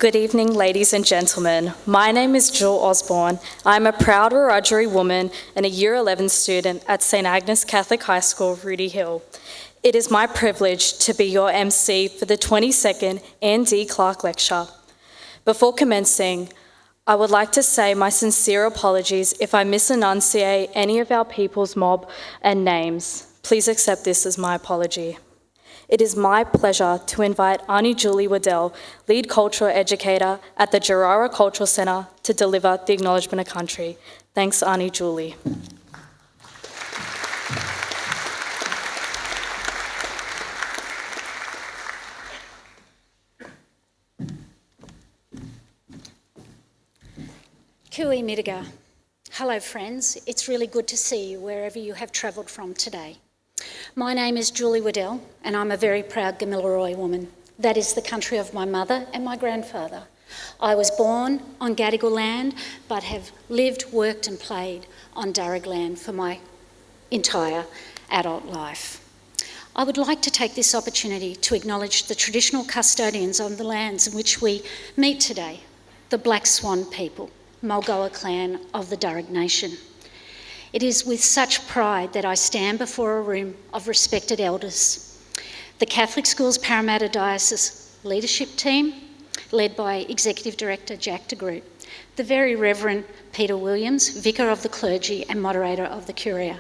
Good evening, ladies and gentlemen. My name is Jill Osborne. I'm a proud Wiradjuri woman and a Year 11 student at St Agnes Catholic High School, Rooty Hill. It is my privilege to be your MC for the 22nd Anne D. Clark Lecture. Before commencing, I would like to say my sincere apologies if I misenunciate any of our people's mob and names. Please accept this as my apology. It is my pleasure to invite Auntie Julie Waddell, Lead Cultural Educator at the Jarrara Cultural Centre, to deliver the Acknowledgement of Country. Thanks, Auntie Julie. Kui mitiga. Hello friends, it's really good to see you wherever you have travelled from today. My name is Julie Waddell and I'm a very proud Gamilaroi woman. That is the country of my mother and my grandfather. I was born on Gadigal land but have lived, worked and played on Darug land for my entire adult life. I would like to take this opportunity to acknowledge the traditional custodians on the lands in which we meet today, the Black Swan people, Mulgoa clan of the Darug Nation. It is with such pride that I stand before a room of respected elders. The Catholic Schools Parramatta Diocese leadership team, led by Executive Director Jack de Groot, the Very Reverend Peter Williams, Vicar of the Clergy and Moderator of the Curia,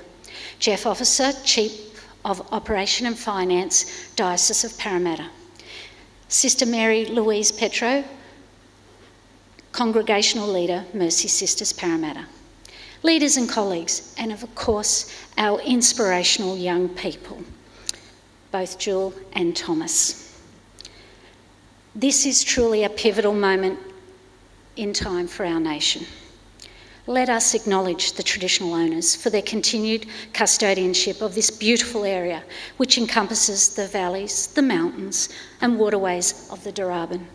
Jeff Officer, Chief of Operation and Finance, Diocese of Parramatta, Sister Mary Louise Petro, Congregational Leader, Mercy Sisters Parramatta, leaders and colleagues, and of course, our inspirational young people, both Jewel and Thomas. This is truly a pivotal moment in time for our nation. Let us acknowledge the traditional owners for their continued custodianship of this beautiful area, which encompasses the valleys, the mountains, and waterways of the Daraban,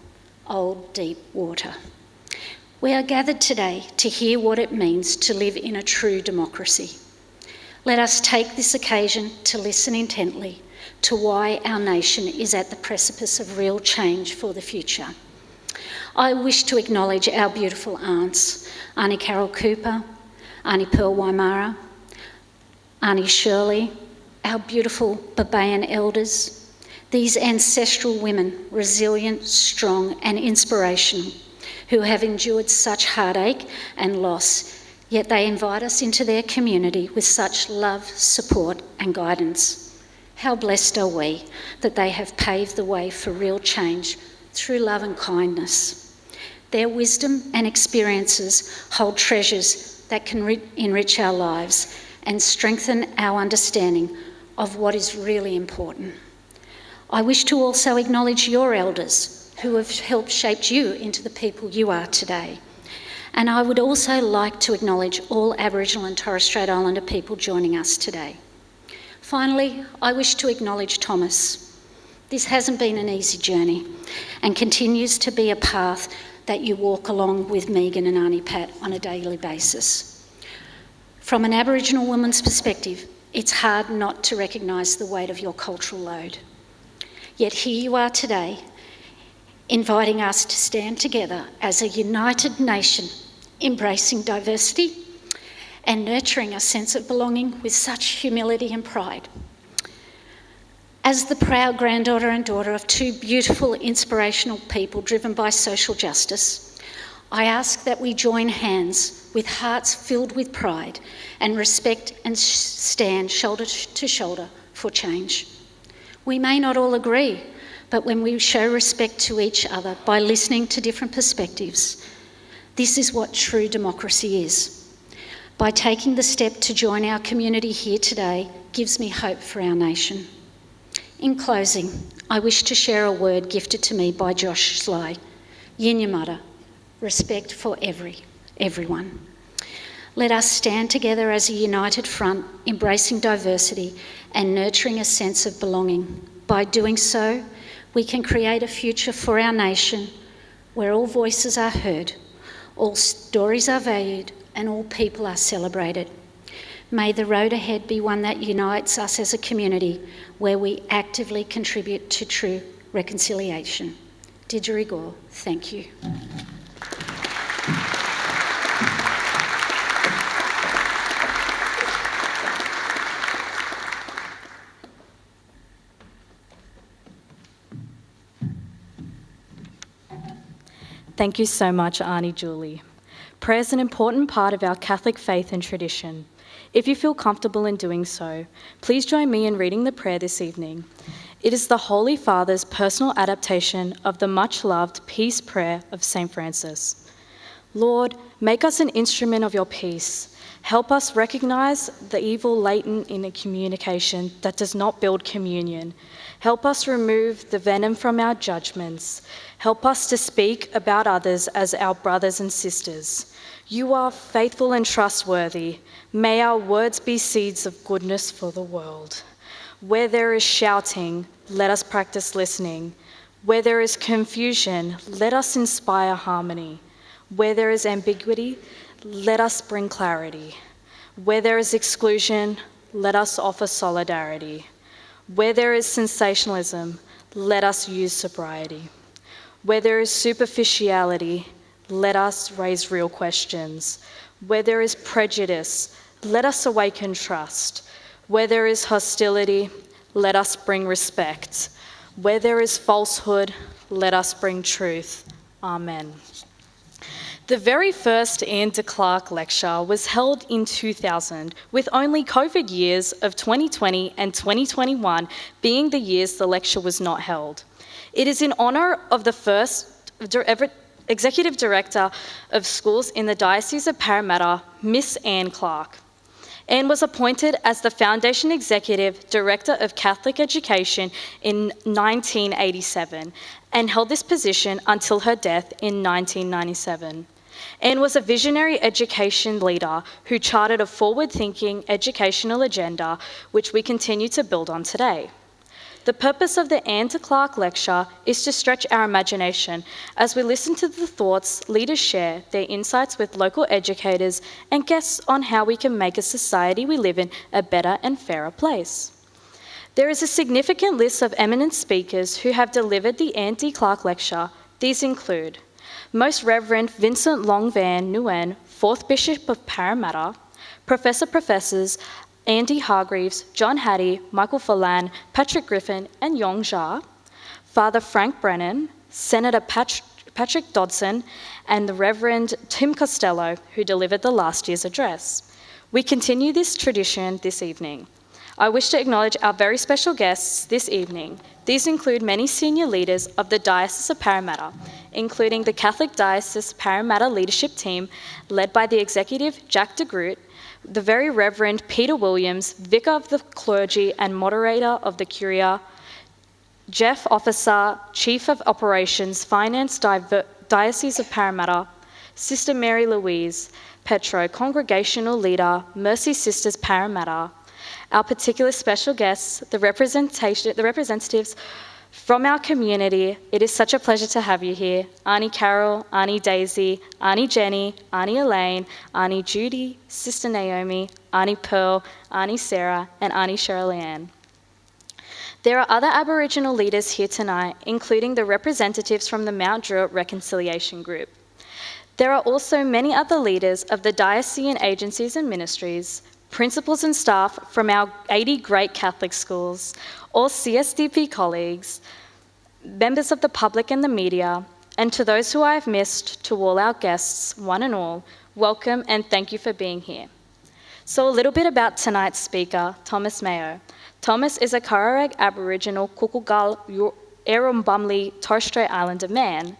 old deep water. We are gathered today to hear what it means to live in a true democracy. Let us take this occasion to listen intently to why our nation is at the precipice of real change for the future. I wish to acknowledge our beautiful aunts, Auntie Carol Cooper, Auntie Pearl Waimara, Auntie Shirley, our beautiful Babayan elders, these ancestral women, resilient, strong and inspirational, who have endured such heartache and loss, yet they invite us into their community with such love, support and guidance. How blessed are we that they have paved the way for real change through love and kindness. Their wisdom and experiences hold treasures that can enrich our lives and strengthen our understanding of what is really important. I wish to also acknowledge your elders who have helped shape you into the people you are today. And I would also like to acknowledge all Aboriginal and Torres Strait Islander people joining us today. Finally, I wish to acknowledge Thomas. This hasn't been an easy journey and continues to be a path that you walk along with Megan and Auntie Pat on a daily basis. From an Aboriginal woman's perspective, it's hard not to recognise the weight of your cultural load. Yet here you are today, inviting us to stand together as a united nation, embracing diversity and nurturing a sense of belonging with such humility and pride. As the proud granddaughter and daughter of two beautiful, inspirational people driven by social justice, I ask that we join hands with hearts filled with pride and respect and stand shoulder to shoulder for change. We may not all agree, but when we show respect to each other by listening to different perspectives, this is what true democracy is. By taking the step to join our community here today gives me hope for our nation. In closing, I wish to share a word gifted to me by Josh Sly, Yinyamata, respect for everyone. Let us stand together as a united front, embracing diversity and nurturing a sense of belonging. By doing so, we can create a future for our nation where all voices are heard, all stories are valued, and all people are celebrated. May the road ahead be one that unites us as a community where we actively contribute to true reconciliation. Didgeridoo, thank you. Thank you so much, Auntie Julie. Prayer is an important part of our Catholic faith and tradition. If you feel comfortable in doing so, please join me in reading the prayer this evening. It is the Holy Father's personal adaptation of the much-loved peace prayer of St. Francis. Lord, make us an instrument of your peace. Help us recognize the evil latent in a communication that does not build communion. Help us remove the venom from our judgments. Help us to speak about others as our brothers and sisters. You are faithful and trustworthy. May our words be seeds of goodness for the world. Where there is shouting, let us practice listening. Where there is confusion, let us inspire harmony. Where there is ambiguity, let us bring clarity. Where there is exclusion, let us offer solidarity. Where there is sensationalism, let us use sobriety. Where there is superficiality, let us raise real questions. Where there is prejudice, let us awaken trust. Where there is hostility, let us bring respect. Where there is falsehood, let us bring truth. Amen. The very first Anne de Clark lecture was held in 2000, with only COVID years of 2020 and 2021 being the years the lecture was not held. It is in honour of the first Executive Director of Schools in the Diocese of Parramatta, Miss Anne Clark. Anne was appointed as the Foundation Executive Director of Catholic Education in 1987 and held this position until her death in 1997. Anne was a visionary education leader who charted a forward-thinking educational agenda which we continue to build on today. The purpose of the Anne de Clark lecture is to stretch our imagination as we listen to the thoughts leaders share, their insights with local educators and guests on how we can make a society we live in a better and fairer place. There is a significant list of eminent speakers who have delivered the Anne de Clark lecture. These include Most Reverend Vincent Long Van Nguyen, 4th Bishop of Parramatta, Professors Andy Hargreaves, John Hattie, Michael Phelan, Patrick Griffin, and Yong Jia, Father Frank Brennan, Senator Patrick Dodson, and the Reverend Tim Costello, who delivered the last year's address. We continue this tradition this evening. I wish to acknowledge our very special guests this evening. These include many senior leaders of the Diocese of Parramatta, including the Catholic Diocese Parramatta Leadership Team, led by the Executive Jack de Groot, the Very Reverend Peter Williams, Vicar of the Clergy and Moderator of the Curia, Jeff Officer, Chief of Operations, Finance Diocese of Parramatta, Sister Mary Louise Petro, Congregational Leader, Mercy Sisters Parramatta. Our particular special guests, the representatives from our community. It is such a pleasure to have you here. Auntie Carol, Auntie Daisy, Auntie Jenny, Auntie Elaine, Auntie Judy, Sister Naomi, Auntie Pearl, Auntie Sarah, and Auntie Cheryl Ann. There are other Aboriginal leaders here tonight, including the representatives from the Mount Druitt Reconciliation Group. There are also many other leaders of the diocesan agencies and ministries, principals and staff from our 80 great Catholic schools, all CSDP colleagues, members of the public and the media, and to those who I have missed, to all our guests, one and all, welcome and thank you for being here. So a little bit about tonight's speaker, Thomas Mayo. Thomas is a Karareg Aboriginal Kukulgal Erumbumli Torres Strait Islander man,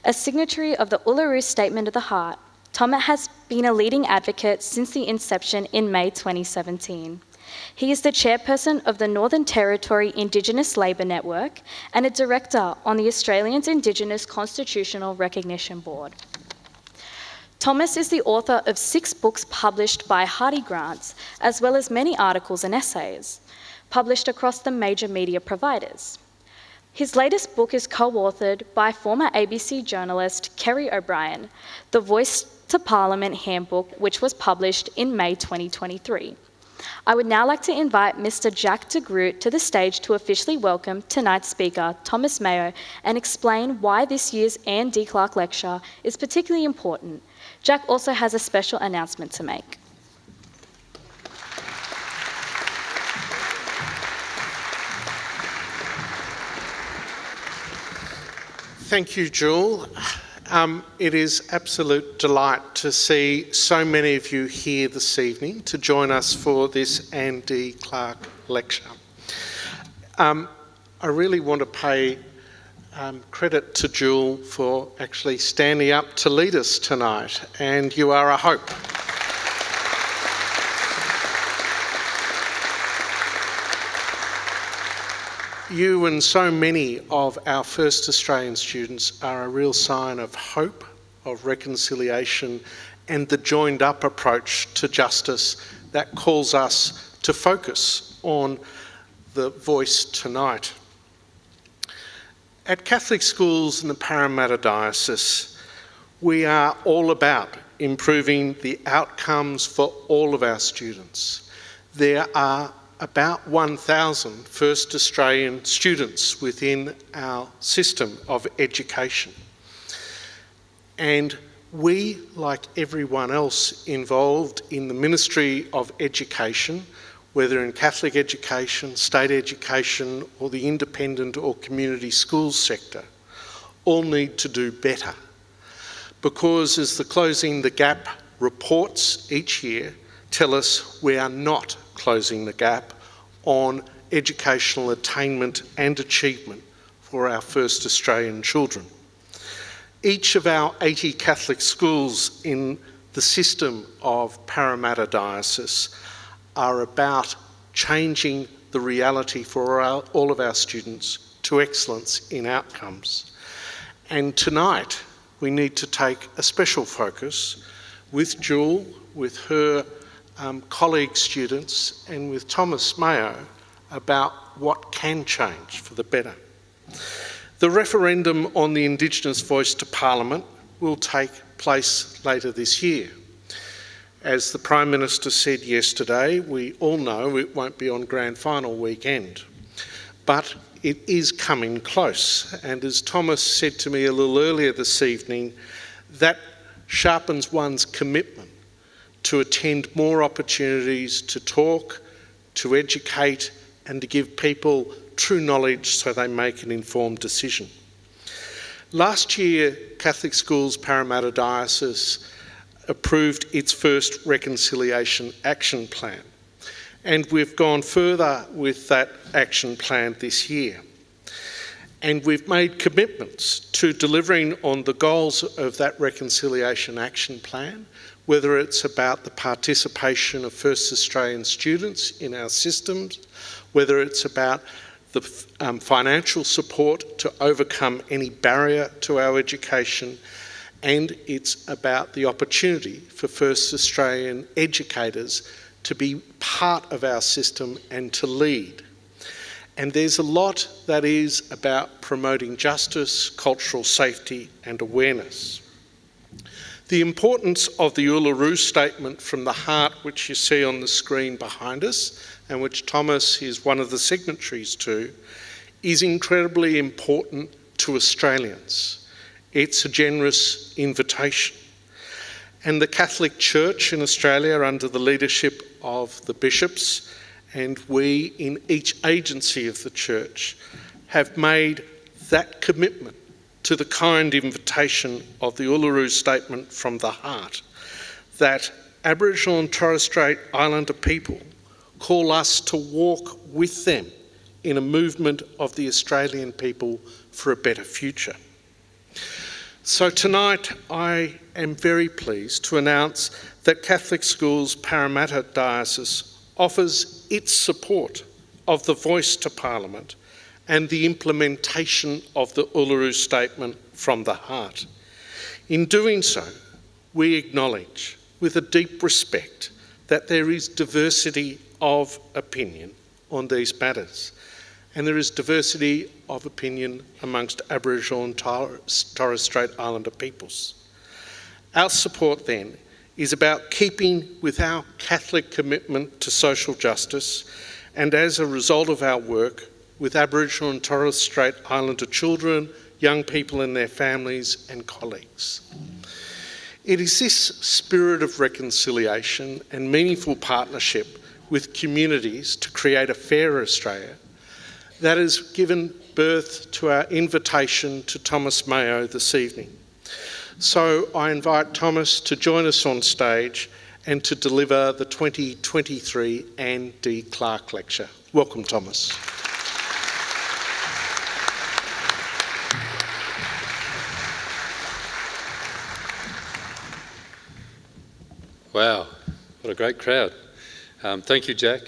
a signatory of the Uluru Statement of the Heart. Thomas has been a leading advocate since the inception in May 2017. He is the chairperson of the Northern Territory Indigenous Labour Network and a director on the Australians Indigenous Constitutional Recognition Board. Thomas is the author of 6 books published by Hardy Grants, as well as many articles and essays, published across the major media providers. His latest book is co-authored by former ABC journalist Kerry O'Brien, The Voice to Parliament Handbook, which was published in May 2023. I would now like to invite Mr. Jack de Groot to the stage to officially welcome tonight's speaker, Thomas Mayo, and explain why this year's Anne D. Clark Lecture is particularly important. Jack also has a special announcement to make. Thank you, Jewel. It is absolute delight to see so many of you here this evening to join us for this Anne D. Clark Lecture. I really want to pay credit to Jewel for actually standing up to lead us tonight, and you are a hope. You and so many of our first Australian students are a real sign of hope, of reconciliation, and the joined-up approach to justice that calls us to focus on the voice tonight. At Catholic schools in the Parramatta Diocese, we are all about improving the outcomes for all of our students. There are about 1,000 First Australian students within our system of education. And we, like everyone else involved in the Ministry of Education, whether in Catholic education, state education, or the independent or community schools sector, all need to do better. Because as the Closing the Gap reports each year tell us, we are not closing the gap on educational attainment and achievement for our first Australian children. Each of our 80 Catholic schools in the system of Parramatta Diocese are about changing the reality for all of our students to excellence in outcomes. And tonight we need to take a special focus with Jewel, with her colleague students, and with Thomas Mayo about what can change for the better. The referendum on the Indigenous voice to Parliament will take place later this year. As the Prime Minister said yesterday, we all know it won't be on grand final weekend, but it is coming close. And as Thomas said to me a little earlier this evening, that sharpens one's commitment to attend more opportunities to talk, to educate, and to give people true knowledge so they make an informed decision. Last year, Catholic Schools Parramatta Diocese approved its first Reconciliation Action Plan, and we've gone further with that action plan this year. And we've made commitments to delivering on the goals of that Reconciliation Action Plan, whether it's about the participation of First Australian students in our systems, whether it's about the financial support to overcome any barrier to our education, and it's about the opportunity for First Australian educators to be part of our system and to lead. And there's a lot that is about promoting justice, cultural safety, and awareness. The importance of the Uluru Statement from the Heart, which you see on the screen behind us, and which Thomas is one of the signatories to, is incredibly important to Australians. It's a generous invitation. And the Catholic Church in Australia, under the leadership of the bishops, and we in each agency of the Church, have made that commitment to the kind invitation of the Uluru Statement from the Heart, that Aboriginal and Torres Strait Islander people call us to walk with them in a movement of the Australian people for a better future. So tonight I am very pleased to announce that Catholic Schools Parramatta Diocese offers its support of the voice to Parliament and the implementation of the Uluru Statement from the Heart. In doing so, we acknowledge with a deep respect that there is diversity of opinion on these matters, and there is diversity of opinion amongst Aboriginal and Torres Strait Islander peoples. Our support then is about keeping with our Catholic commitment to social justice, and as a result of our work with Aboriginal and Torres Strait Islander children, young people and their families and colleagues. It is this spirit of reconciliation and meaningful partnership with communities to create a fairer Australia that has given birth to our invitation to Thomas Mayo this evening. So I invite Thomas to join us on stage and to deliver the 2023 Anne D. Clark Lecture. Welcome, Thomas. Wow, what a great crowd. Thank you, Jack,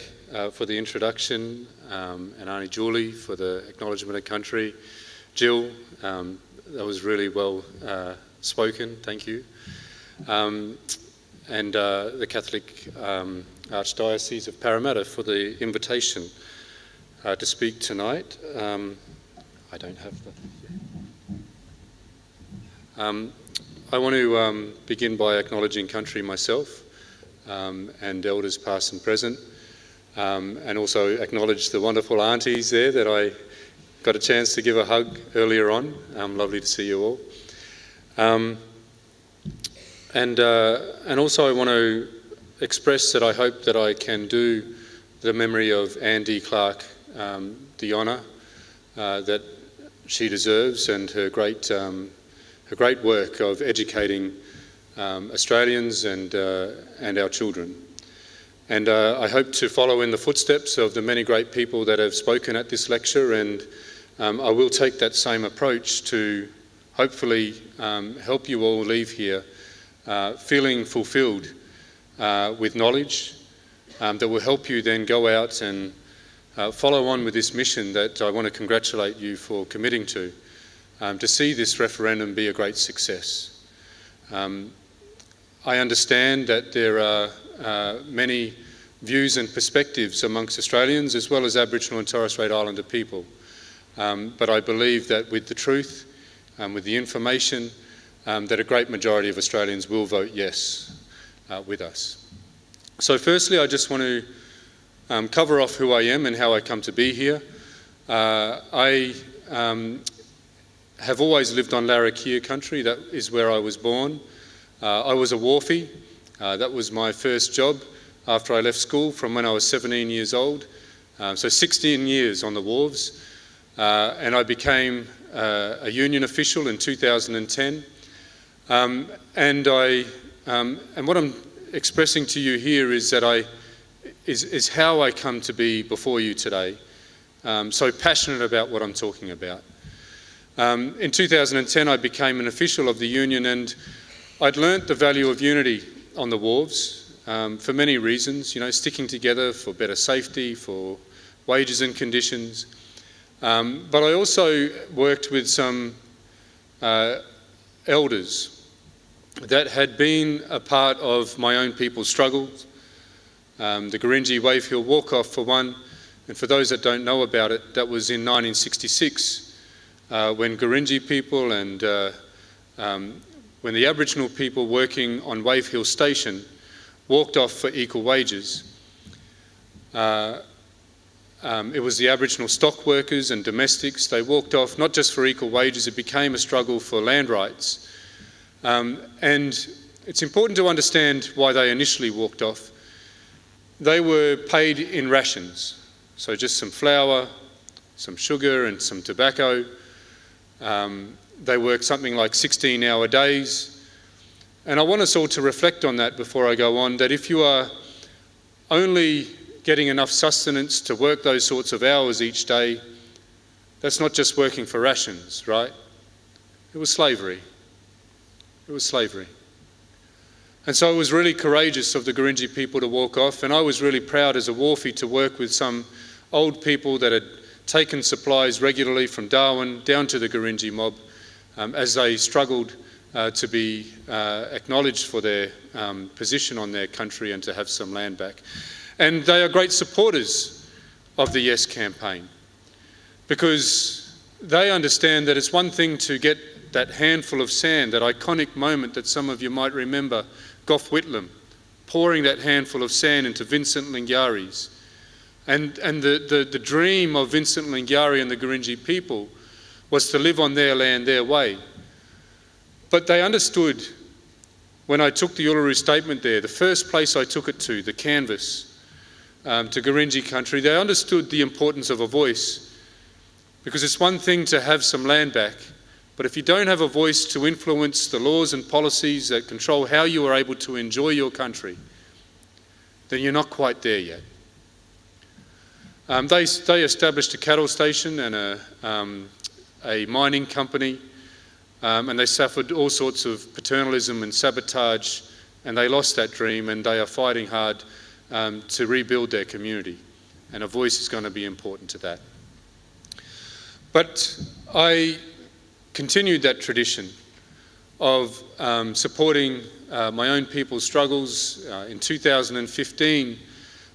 for the introduction, and Auntie Julie for the acknowledgement of country. Jill, that was really well spoken, thank you. And the Catholic Archdiocese of Parramatta for the invitation to speak tonight. I don't have the... I want to begin by acknowledging country myself, and elders past and present, and also acknowledge the wonderful aunties there that I got a chance to give a hug earlier on. Lovely to see you all. And also I want to express that I hope that I can do the memory of Anne D. Clark the honour that she deserves, and her great work of educating Australians and our children. And I hope to follow in the footsteps of the many great people that have spoken at this lecture, and I will take that same approach to hopefully help you all leave here feeling fulfilled with knowledge that will help you then go out and follow on with this mission that I want to congratulate you for committing to see this referendum be a great success. I understand that there are many views and perspectives amongst Australians as well as Aboriginal and Torres Strait Islander people, but I believe that with the truth, with the information, that a great majority of Australians will vote yes with us. So firstly, I just want to cover off who I am and how I come to be here. I have always lived on Larrakia country. That is where I was born. I was a wharfie. That was my first job after I left school from when I was 17 years old. So 16 years on the wharves. And I became a union official in 2010. And what I'm expressing to you here is that is how I come to be before you today. So passionate about what I'm talking about. In 2010, I became an official of the union, and I'd learnt the value of unity on the wharves for many reasons, sticking together for better safety, for wages and conditions. But I also worked with some elders that had been a part of my own people's struggles. The Gurindji Wave Hill Walk-Off for one, and for those that don't know about it, that was in 1966 when Gurindji people and when the Aboriginal people working on Wave Hill Station walked off for equal wages. It was the Aboriginal stock workers and domestics. They walked off not just for equal wages, it became a struggle for land rights. And it's important to understand why they initially walked off. They were paid in rations, so just some flour, some sugar and some tobacco. They worked something like 16-hour days. And I want us all to reflect on that before I go on, that if you are only getting enough sustenance to work those sorts of hours each day, that's not just working for rations, right? It was slavery. It was slavery. And so it was really courageous of the Gurindji people to walk off, and I was really proud as a wharfie to work with some old people that had taken supplies regularly from Darwin down to the Gurindji mob as they struggled to be acknowledged for their position on their country and to have some land back. And they are great supporters of the Yes campaign, because they understand that it's one thing to get that handful of sand, that iconic moment that some of you might remember, Gough Whitlam pouring that handful of sand into Vincent Lingiari's. And the dream of Vincent Lingiari and the Gurindji people was to live on their land, their way. But they understood, when I took the Uluru Statement there, the first place I took it to, the canvas, to Gurindji country, they understood the importance of a voice. Because it's one thing to have some land back, but if you don't have a voice to influence the laws and policies that control how you are able to enjoy your country, then you're not quite there yet. They established a cattle station and a mining company, and they suffered all sorts of paternalism and sabotage, and they lost that dream, and they are fighting hard to rebuild their community, and a voice is going to be important to that. But I continued that tradition of supporting my own people's struggles. In 2015,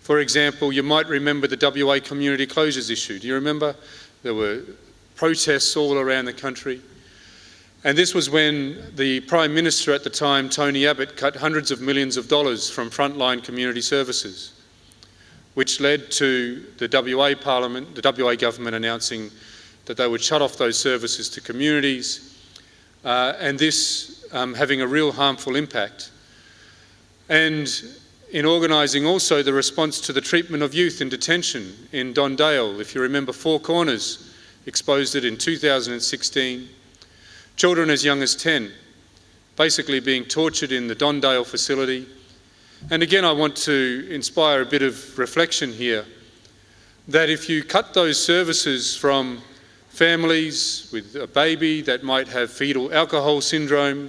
for example, you might remember the WA community closures issue. Do you remember? There were protests all around the country. And this was when the Prime Minister at the time, Tony Abbott, cut hundreds of millions of dollars from frontline community services, which led to the WA Parliament, the WA government announcing that they would shut off those services to communities, and this having a real harmful impact. And in organising also the response to the treatment of youth in detention in Don Dale, if you remember, Four Corners exposed it in 2016. Children as young as 10 basically being tortured in the Don Dale facility. And again, I want to inspire a bit of reflection here, that if you cut those services from families with a baby that might have fetal alcohol syndrome,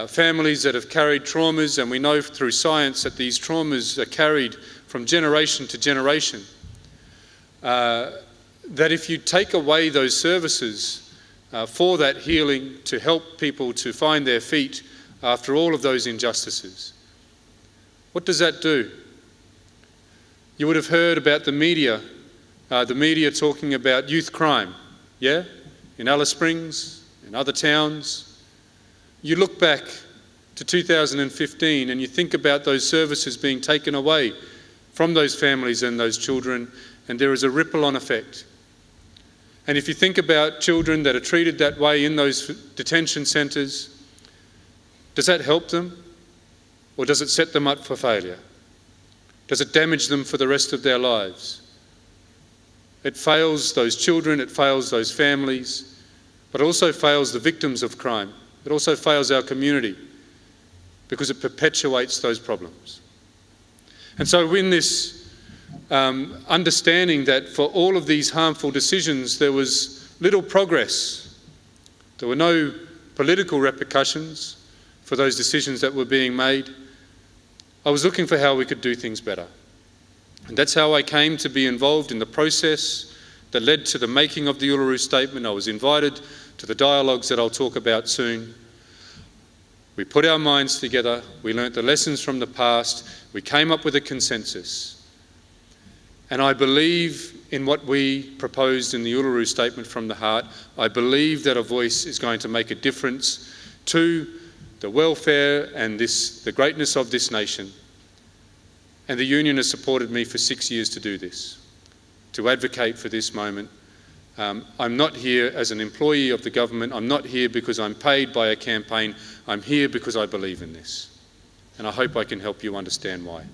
families that have carried traumas, and we know through science that these traumas are carried from generation to generation, that if you take away those services for that healing, to help people to find their feet after all of those injustices, what does that do? You would have heard about the media talking about youth crime, yeah? In Alice Springs, in other towns. You look back to 2015 and you think about those services being taken away from those families and those children, and there is a ripple-on effect. And if you think about children that are treated that way in those detention centres, does that help them? Or does it set them up for failure? Does it damage them for the rest of their lives? It fails those children, it fails those families, but it also fails the victims of crime. It also fails our community because it perpetuates those problems. And so in this understanding that for all of these harmful decisions, there was little progress. There were no political repercussions for those decisions that were being made. I was looking for how we could do things better. And that's how I came to be involved in the process that led to the making of the Uluru Statement. I was invited to the dialogues that I'll talk about soon. We put our minds together, we learnt the lessons from the past, we came up with a consensus. And I believe in what we proposed in the Uluru Statement from the Heart. I believe that a voice is going to make a difference to the welfare and the greatness of this nation. And the union has supported me for 6 years to do this, to advocate for this moment. I'm not here as an employee of the government. I'm not here because I'm paid by a campaign. I'm here because I believe in this. And I hope I can help you understand why.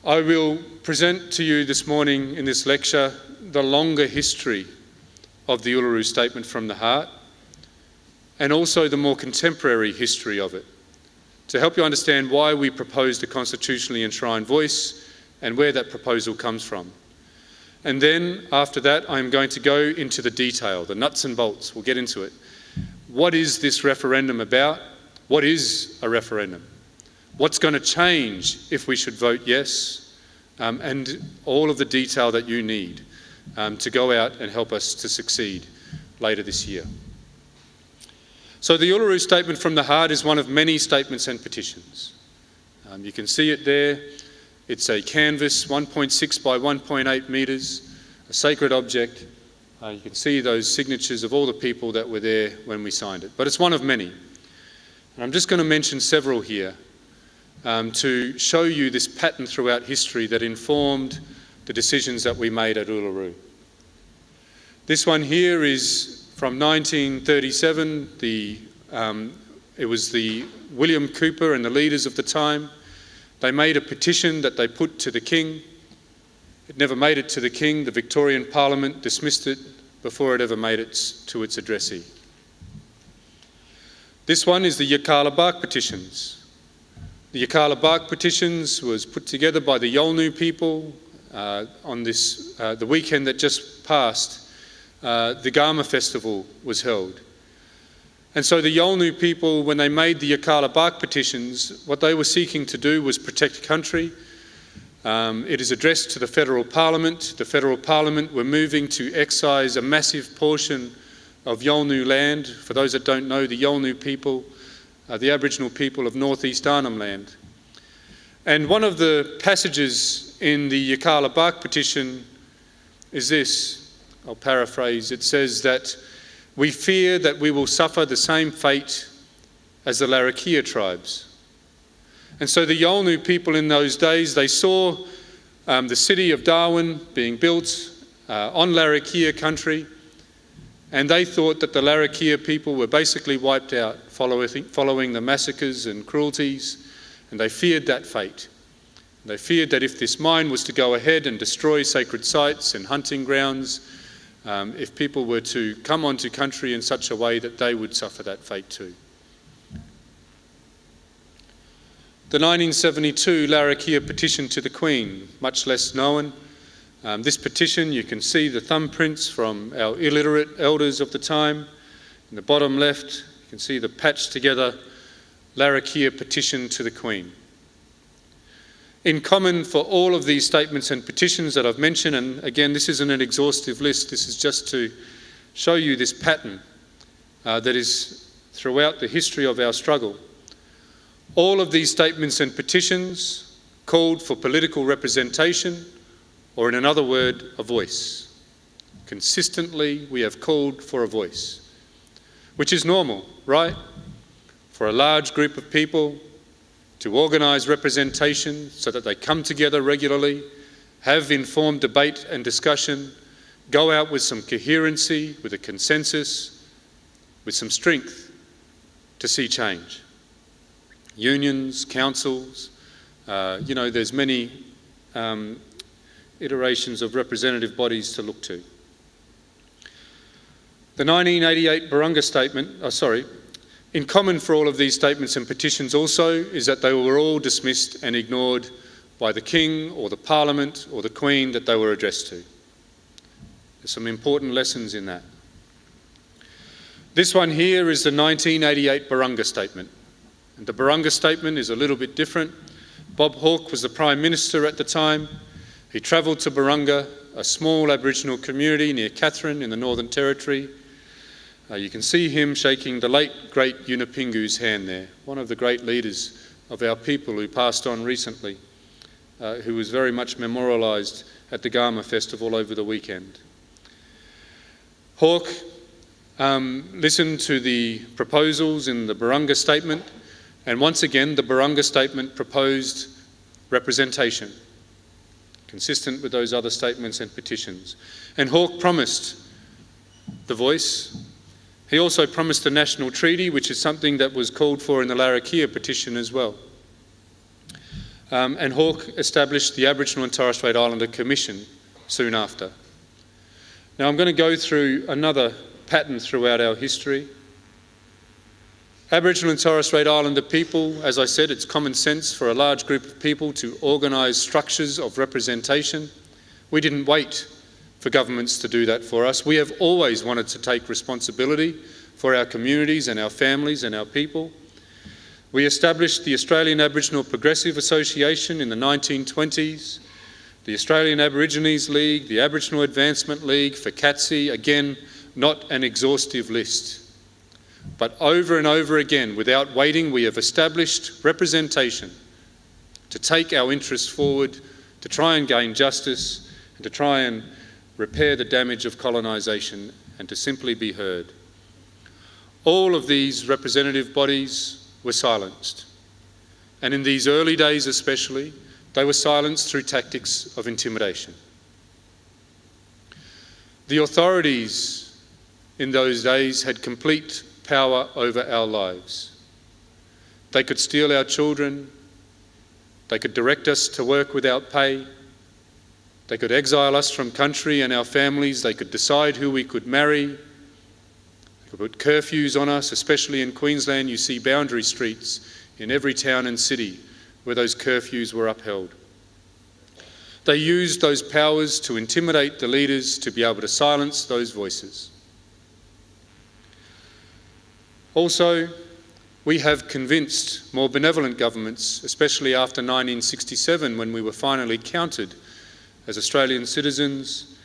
I will present to you this morning in this lecture the longer history of the Uluru Statement from the Heart, and also the more contemporary history of it, to help you understand why we proposed a constitutionally enshrined voice and where that proposal comes from. And then, after that, I'm going to go into the detail, the nuts and bolts. We'll get into it. What is this referendum about? What is a referendum? What's going to change if we should vote yes? And all of the detail that you need to go out and help us to succeed later this year. So the Uluru Statement from the Heart is one of many statements and petitions. You can see it there. It's a canvas, 1.6 by 1.8 metres, a sacred object. You can see those signatures of all the people that were there when we signed it. But it's one of many. And I'm just going to mention several here to show you this pattern throughout history that informed the decisions that we made at Uluru. This one here is from 1937. It was the William Cooper and the leaders of the time. They made a petition that they put to the King. It never made it to the King. The Victorian Parliament dismissed it before it ever made it to its addressee. This one is the Yirrkala Bark petitions. The Yirrkala Bark petitions was put together by the Yolngu people on the weekend that just passed. The Gama festival was held. And so the Yolngu people, when they made the Yirrkala Bark petitions, what they were seeking to do was protect country. It is addressed to the Federal Parliament. The Federal Parliament were moving to excise a massive portion of Yolngu land. For those that don't know, the Yolngu people are the Aboriginal people of northeast Arnhem Land. And one of the passages in the Yirrkala Bark petition is this. I'll paraphrase. It says that we fear that we will suffer the same fate as the Larrakia tribes. And so the Yolngu people in those days, they saw the city of Darwin being built on Larrakia country, and they thought that the Larrakia people were basically wiped out following the massacres and cruelties, and they feared that fate. They feared that if this mine was to go ahead and destroy sacred sites and hunting grounds, if people were to come onto country in such a way that they would suffer that fate too. The 1972 Larrakia petition to the Queen, much less known. This petition, you can see the thumbprints from our illiterate elders of the time. In the bottom left, you can see the patched together Larrakia petition to the Queen. In common for all of these statements and petitions that I've mentioned, and again, this isn't an exhaustive list, this is just to show you this pattern that is throughout the history of our struggle. All of these statements and petitions called for political representation, or in another word, a voice. Consistently, we have called for a voice, which is normal, right? For a large group of people to organise representation so that they come together regularly, have informed debate and discussion, go out with some coherency, with a consensus, with some strength to see change. Unions, councils, there's many iterations of representative bodies to look to. The 1988 Barunga Statement, in common for all of these statements and petitions also is that they were all dismissed and ignored by the King or the Parliament or the Queen that they were addressed to. There's some important lessons in that. This one here is the 1988 Barunga Statement. And the Barunga Statement is a little bit different. Bob Hawke was the Prime Minister at the time. He travelled to Barunga, a small Aboriginal community near Katherine in the Northern Territory. You can see him shaking the late, great Yunupingu's hand there, one of the great leaders of our people who passed on recently, who was very much memorialised at the Gama Festival over the weekend. Hawke listened to the proposals in the Barunga Statement, and once again the Barunga Statement proposed representation, consistent with those other statements and petitions. And Hawke promised the voice. He also promised a national treaty, which is something that was called for in the Larrakia petition as well. And Hawke established the Aboriginal and Torres Strait Islander Commission soon after. Now I'm going to go through another pattern throughout our history. Aboriginal and Torres Strait Islander people, as I said, it's common sense for a large group of people to organise structures of representation. We didn't wait for governments to do that for us. We have always wanted to take responsibility for our communities and our families and our people. We established the Australian Aboriginal Progressive Association in the 1920s, the Australian Aborigines League, the Aboriginal Advancement League for CATSI, again, not an exhaustive list. But over and over again, without waiting, we have established representation to take our interests forward, to try and gain justice, and to try and repair the damage of colonisation, and to simply be heard. All of these representative bodies were silenced. And in these early days especially, they were silenced through tactics of intimidation. The authorities in those days had complete power over our lives. They could steal our children, they could direct us to work without pay, they could exile us from country and our families, they could decide who we could marry, they could put curfews on us. Especially in Queensland, you see boundary streets in every town and city where those curfews were upheld. They used those powers to intimidate the leaders to be able to silence those voices. Also, we have convinced more benevolent governments, especially after 1967 when we were finally counted as Australian citizens,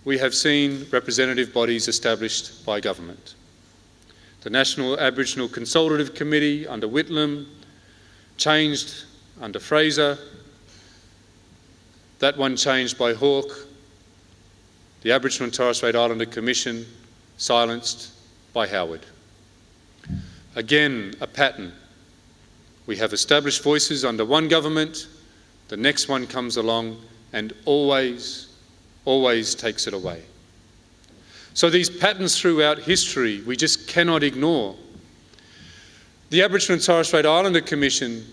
we have seen representative bodies established by government. The National Aboriginal Consultative Committee under Whitlam, changed under Fraser, that one changed by Hawke, the Aboriginal and Torres Strait Islander Commission, silenced by Howard. Again, a pattern. We have established voices under one government, the next one comes along and always takes it away. So these patterns throughout history we just cannot ignore. The Aboriginal and Torres Strait Islander Commission,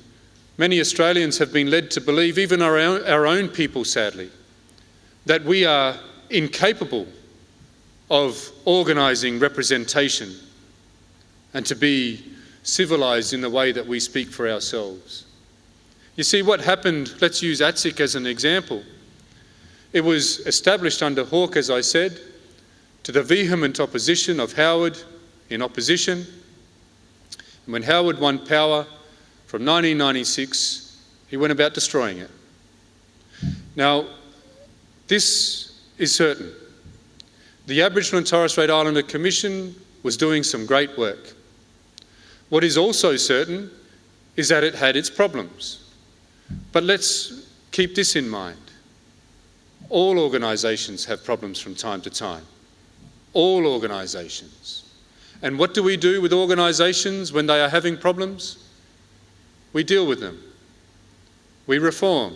many Australians have been led to believe, even our own people sadly, that we are incapable of organising representation and to be civilised in the way that we speak for ourselves. You see what happened, let's use ATSIC as an example. It was established under Hawke, as I said, to the vehement opposition of Howard in opposition. And when Howard won power from 1996, he went about destroying it. Now, this is certain. The Aboriginal and Torres Strait Islander Commission was doing some great work. What is also certain is that it had its problems. But let's keep this in mind. All organisations have problems from time to time. All organisations. And what do we do with organisations when they are having problems? We deal with them. We reform.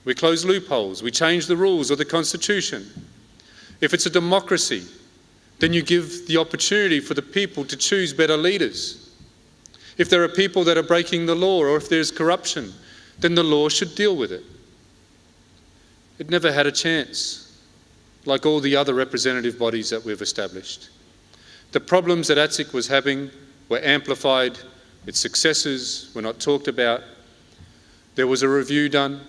We close loopholes. We change the rules or the constitution. If it's a democracy, then you give the opportunity for the people to choose better leaders. If there are people that are breaking the law or if there's corruption, then the law should deal with it. It never had a chance, like all the other representative bodies that we've established. The problems that ATSIC was having were amplified, its successes were not talked about. There was a review done,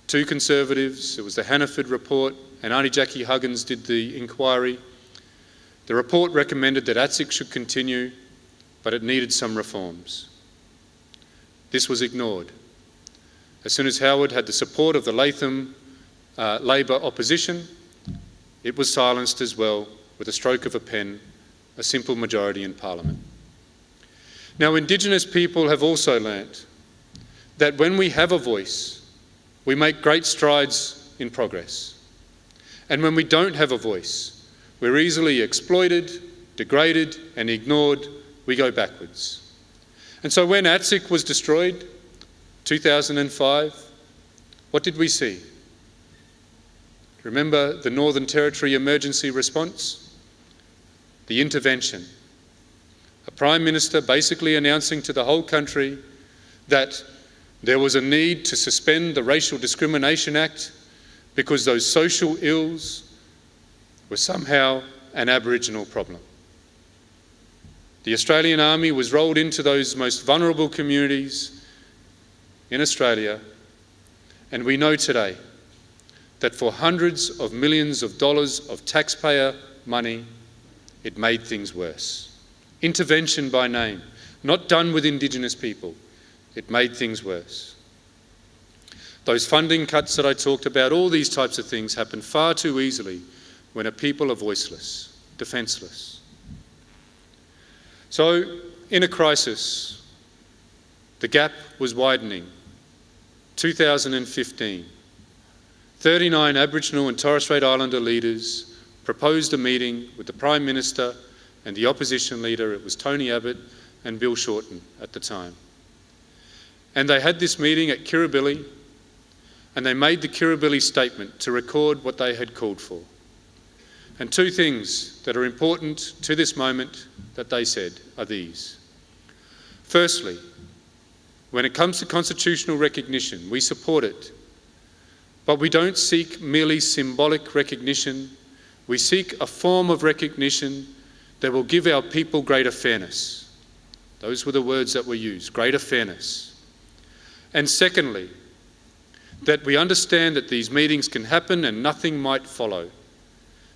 2 Conservatives, it was the Hannaford report, and Auntie Jackie Huggins did the inquiry. The report recommended that ATSIC should continue, but it needed some reforms. This was ignored. As soon as Howard had the support of the Latham Labor opposition, it was silenced as well with a stroke of a pen, a simple majority in Parliament. Now, Indigenous people have also learnt that when we have a voice, we make great strides in progress. And when we don't have a voice, we're easily exploited, degraded and ignored. We go backwards. And so when ATSIC was destroyed, 2005, what did we see? Remember the Northern Territory emergency response? The intervention. A Prime Minister basically announcing to the whole country that there was a need to suspend the Racial Discrimination Act because those social ills were somehow an Aboriginal problem. The Australian Army was rolled into those most vulnerable communities in Australia, and we know today that for hundreds of millions of dollars of taxpayer money, it made things worse. Intervention by name, not done with Indigenous people, it made things worse. Those funding cuts that I talked about, all these types of things happen far too easily when a people are voiceless, defenceless. So, in a crisis, the gap was widening. 2015, 39 Aboriginal and Torres Strait Islander leaders proposed a meeting with the Prime Minister and the opposition leader. It was Tony Abbott and Bill Shorten at the time. And they had this meeting at Kirribilli, and they made the Kirribilli statement to record what they had called for. And two things that are important to this moment that they said are these. Firstly, when it comes to constitutional recognition, we support it, but we don't seek merely symbolic recognition. We seek a form of recognition that will give our people greater fairness. Those were the words that were used, greater fairness. And secondly, that we understand that these meetings can happen and nothing might follow.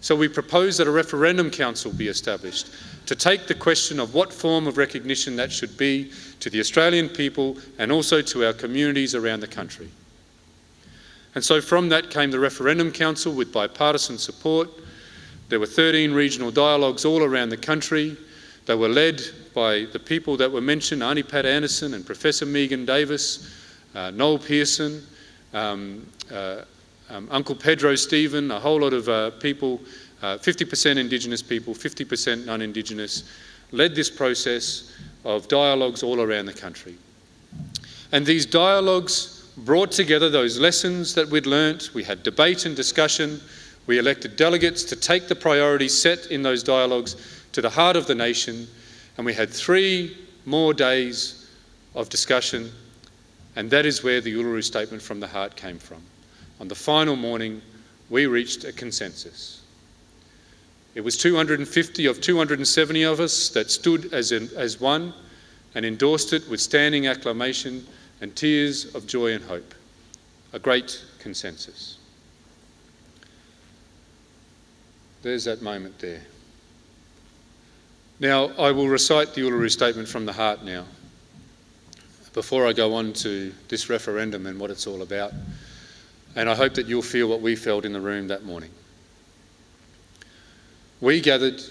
So we propose that a referendum council be established to take the question of what form of recognition that should be to the Australian people and also to our communities around the country. And so from that came the referendum council with bipartisan support. There were 13 regional dialogues all around the country. They were led by the people that were mentioned, Auntie Pat Anderson and Professor Megan Davis, Noel Pearson, Uncle Pedro Stephen, a whole lot of people, 50% Indigenous people, 50% non-Indigenous, led this process of dialogues all around the country. And these dialogues brought together those lessons that we'd learnt. We had debate and discussion. We elected delegates to take the priorities set in those dialogues to the heart of the nation. And we had 3 more days of discussion. And that is where the Uluru Statement from the Heart came from. On the final morning, we reached a consensus. It was 250 of 270 of us that stood as one and endorsed it with standing acclamation and tears of joy and hope. A great consensus. There's that moment there. Now, I will recite the Uluru Statement from the Heart now, before I go on to this referendum and what it's all about. And I hope that you'll feel what we felt in the room that morning. We gathered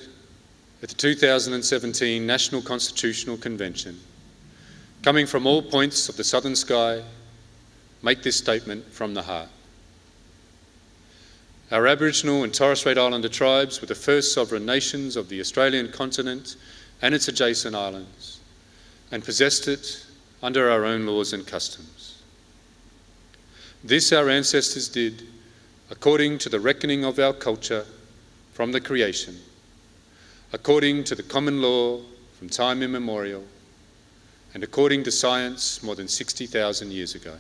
at the 2017 National Constitutional Convention, coming from all points of the southern sky, make this statement from the heart. Our Aboriginal and Torres Strait Islander tribes were the first sovereign nations of the Australian continent and its adjacent islands, and possessed it under our own laws and customs. This our ancestors did according to the reckoning of our culture from the creation, according to the common law from time immemorial, and according to science more than 60,000 years ago.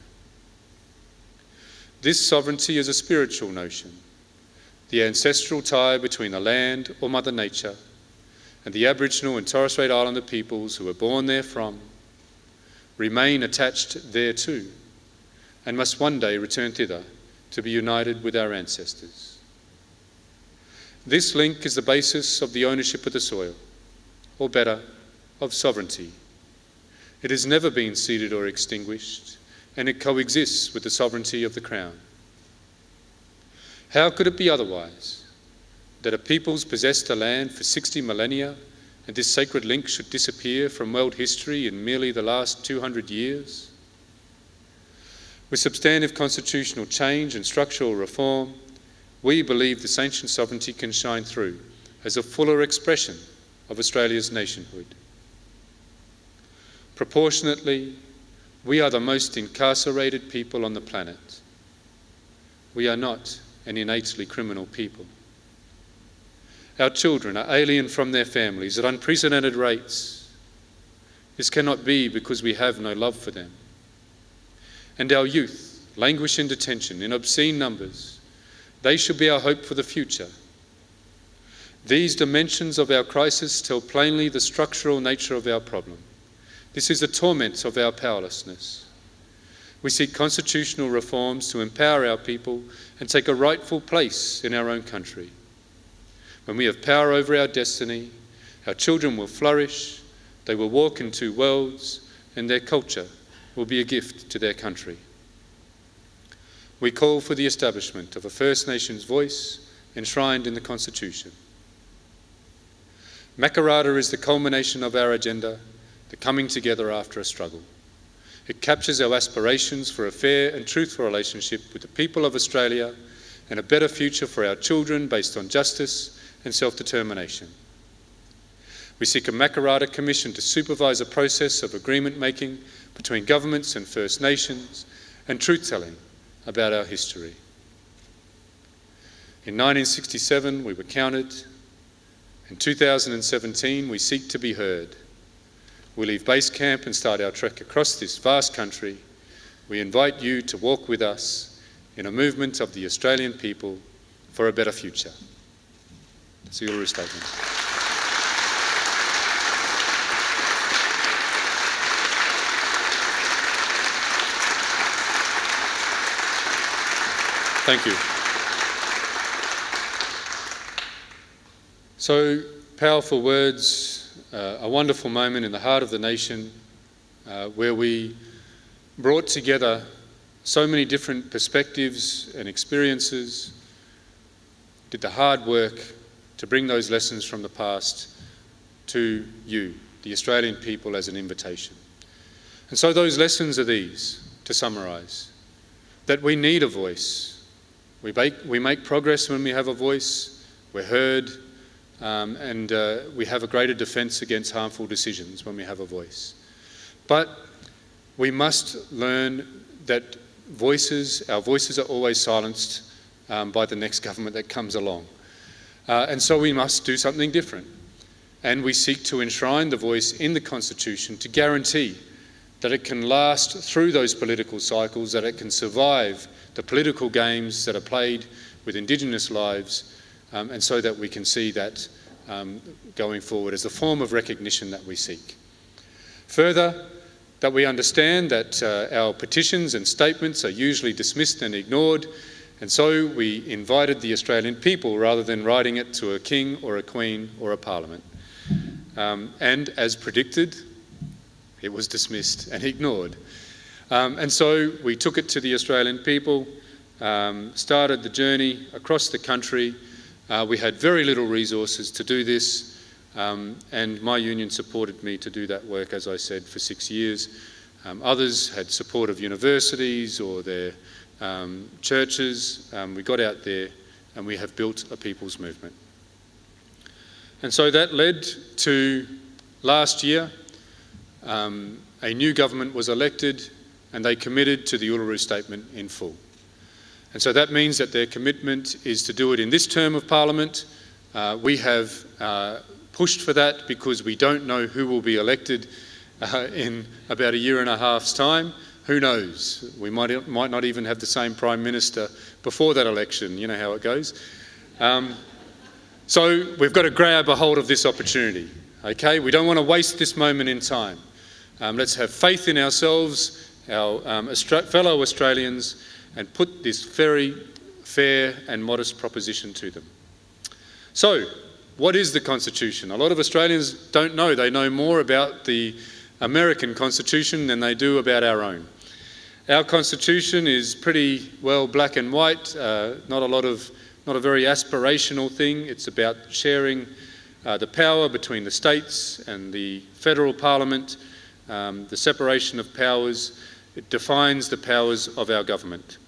This sovereignty is a spiritual notion, the ancestral tie between the land or Mother Nature and the Aboriginal and Torres Strait Islander peoples who were born therefrom, remain attached thereto, and must one day return thither to be united with our ancestors. This link is the basis of the ownership of the soil, or better, of sovereignty. It has never been ceded or extinguished, and it coexists with the sovereignty of the Crown. How could it be otherwise, that a people's possessed a land for 60 millennia, and this sacred link should disappear from world history in merely the last 200 years? With substantive constitutional change and structural reform, we believe this ancient sovereignty can shine through as a fuller expression of Australia's nationhood. Proportionately, we are the most incarcerated people on the planet. We are not an innately criminal people. Our children are alien from their families at unprecedented rates. This cannot be because we have no love for them. And our youth languish in detention in obscene numbers. They should be our hope for the future. These dimensions of our crisis tell plainly the structural nature of our problem. This is the torment of our powerlessness. We seek constitutional reforms to empower our people and take a rightful place in our own country. When we have power over our destiny, our children will flourish, they will walk in 2 worlds, and their culture will be a gift to their country. We call for the establishment of a First Nations voice enshrined in the Constitution. Makarrata is the culmination of our agenda, the coming together after a struggle. It captures our aspirations for a fair and truthful relationship with the people of Australia and a better future for our children based on justice and self-determination. We seek a Makarrata Commission to supervise a process of agreement making between governments and First Nations and truth-telling about our history. In 1967 we were counted. In 2017 we seek to be heard. We leave base camp and start our trek across this vast country. We invite you to walk with us in a movement of the Australian people for a better future. That's the Uluru Statement. Thank you. So, powerful words, a wonderful moment in the heart of the nation where we brought together so many different perspectives and experiences, did the hard work to bring those lessons from the past to you, the Australian people, as an invitation. And so those lessons are these, to summarise, that we need a voice. We make progress when we have a voice, we're heard, and we have a greater defence against harmful decisions when we have a voice. But we must learn that our voices are always silenced by the next government that comes along. And so we must do something different. And we seek to enshrine the voice in the Constitution to guarantee that it can last through those political cycles, that it can survive the political games that are played with Indigenous lives, and so that we can see that going forward as a form of recognition that we seek. Further, that we understand that our petitions and statements are usually dismissed and ignored, and so we invited the Australian people rather than writing it to a king or a queen or a parliament. And as predicted, it was dismissed and ignored. And so we took it to the Australian people, started the journey across the country. We had very little resources to do this, and my union supported me to do that work, as I said, for 6 years. Others had support of universities or their churches. We got out there and we have built a people's movement. And so that led to last year, a new government was elected and they committed to the Uluru Statement in full. And so that means that their commitment is to do it in this term of Parliament. We have pushed for that because we don't know who will be elected in about 1.5 years' time. Who knows? We might not even have the same Prime Minister before that election. You know how it goes. So we've got to grab a hold of this opportunity. Okay, we don't want to waste this moment in time. Let's have faith in ourselves, our fellow Australians, and put this very fair and modest proposition to them. So, what is the Constitution? A lot of Australians don't know. They know more about the American Constitution than they do about our own. Our Constitution is pretty well black and white, not a very aspirational thing. It's about sharing the power between the states and the federal parliament, the separation of powers. It defines the powers of our government.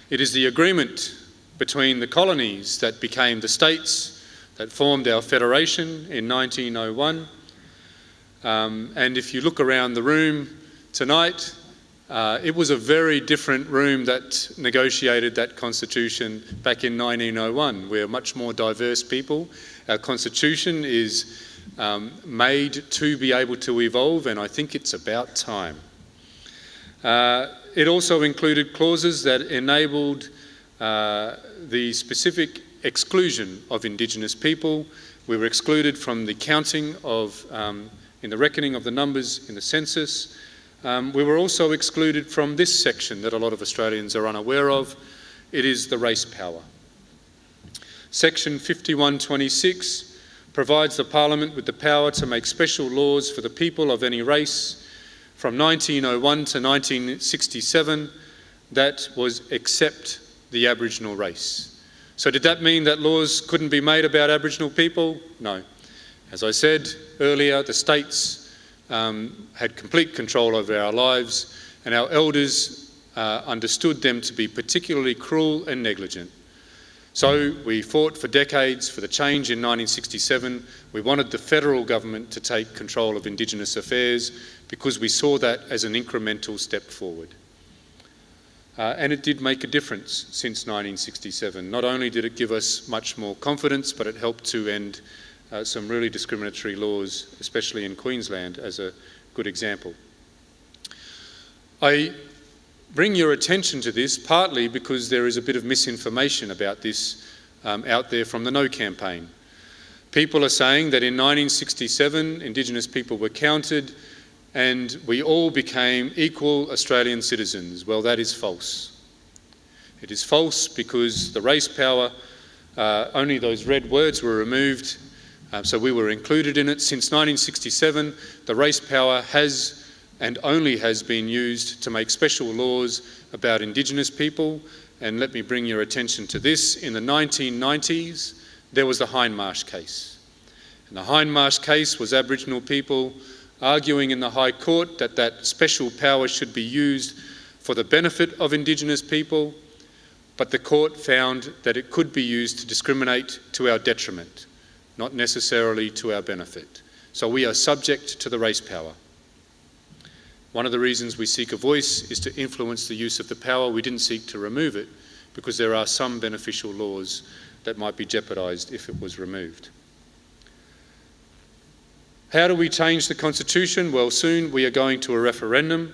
It is the agreement between the colonies that became the states that formed our federation in 1901. And if you look around the room tonight, it was a very different room that negotiated that constitution back in 1901. We're much more diverse people. Our constitution is made to be able to evolve, and I think it's about time. It also included clauses that enabled the specific exclusion of Indigenous people. We were excluded from the counting of, in the reckoning of the numbers in the census. We were also excluded from this section that a lot of Australians are unaware of. It is the race power. Section 5126 provides the Parliament with the power to make special laws for the people of any race. From 1901 to 1967, that was except the Aboriginal race. So did that mean that laws couldn't be made about Aboriginal people? No. As I said earlier, the states had complete control over our lives, and our elders understood them to be particularly cruel and negligent. So we fought for decades for the change in 1967. We wanted the federal government to take control of Indigenous affairs because we saw that as an incremental step forward. And it did make a difference since 1967. Not only did it give us much more confidence, but it helped to end some really discriminatory laws, especially in Queensland, as a good example. I bring your attention to this partly because there is a bit of misinformation about this out there from the No campaign. People are saying that in 1967 Indigenous people were counted and we all became equal Australian citizens. Well, that is false. It is false because the race power, only those red words were removed, so we were included in it. Since 1967, the race power has and only has been used to make special laws about Indigenous people. And let me bring your attention to this. In the 1990s, there was the Hindmarsh case. And the Hindmarsh case was Aboriginal people arguing in the High Court that that special power should be used for the benefit of Indigenous people, but the court found that it could be used to discriminate to our detriment, not necessarily to our benefit. So we are subject to the race power. One of the reasons we seek a voice is to influence the use of the power. We didn't seek to remove it because there are some beneficial laws that might be jeopardised if it was removed. How do we change the Constitution? Well, soon we are going to a referendum.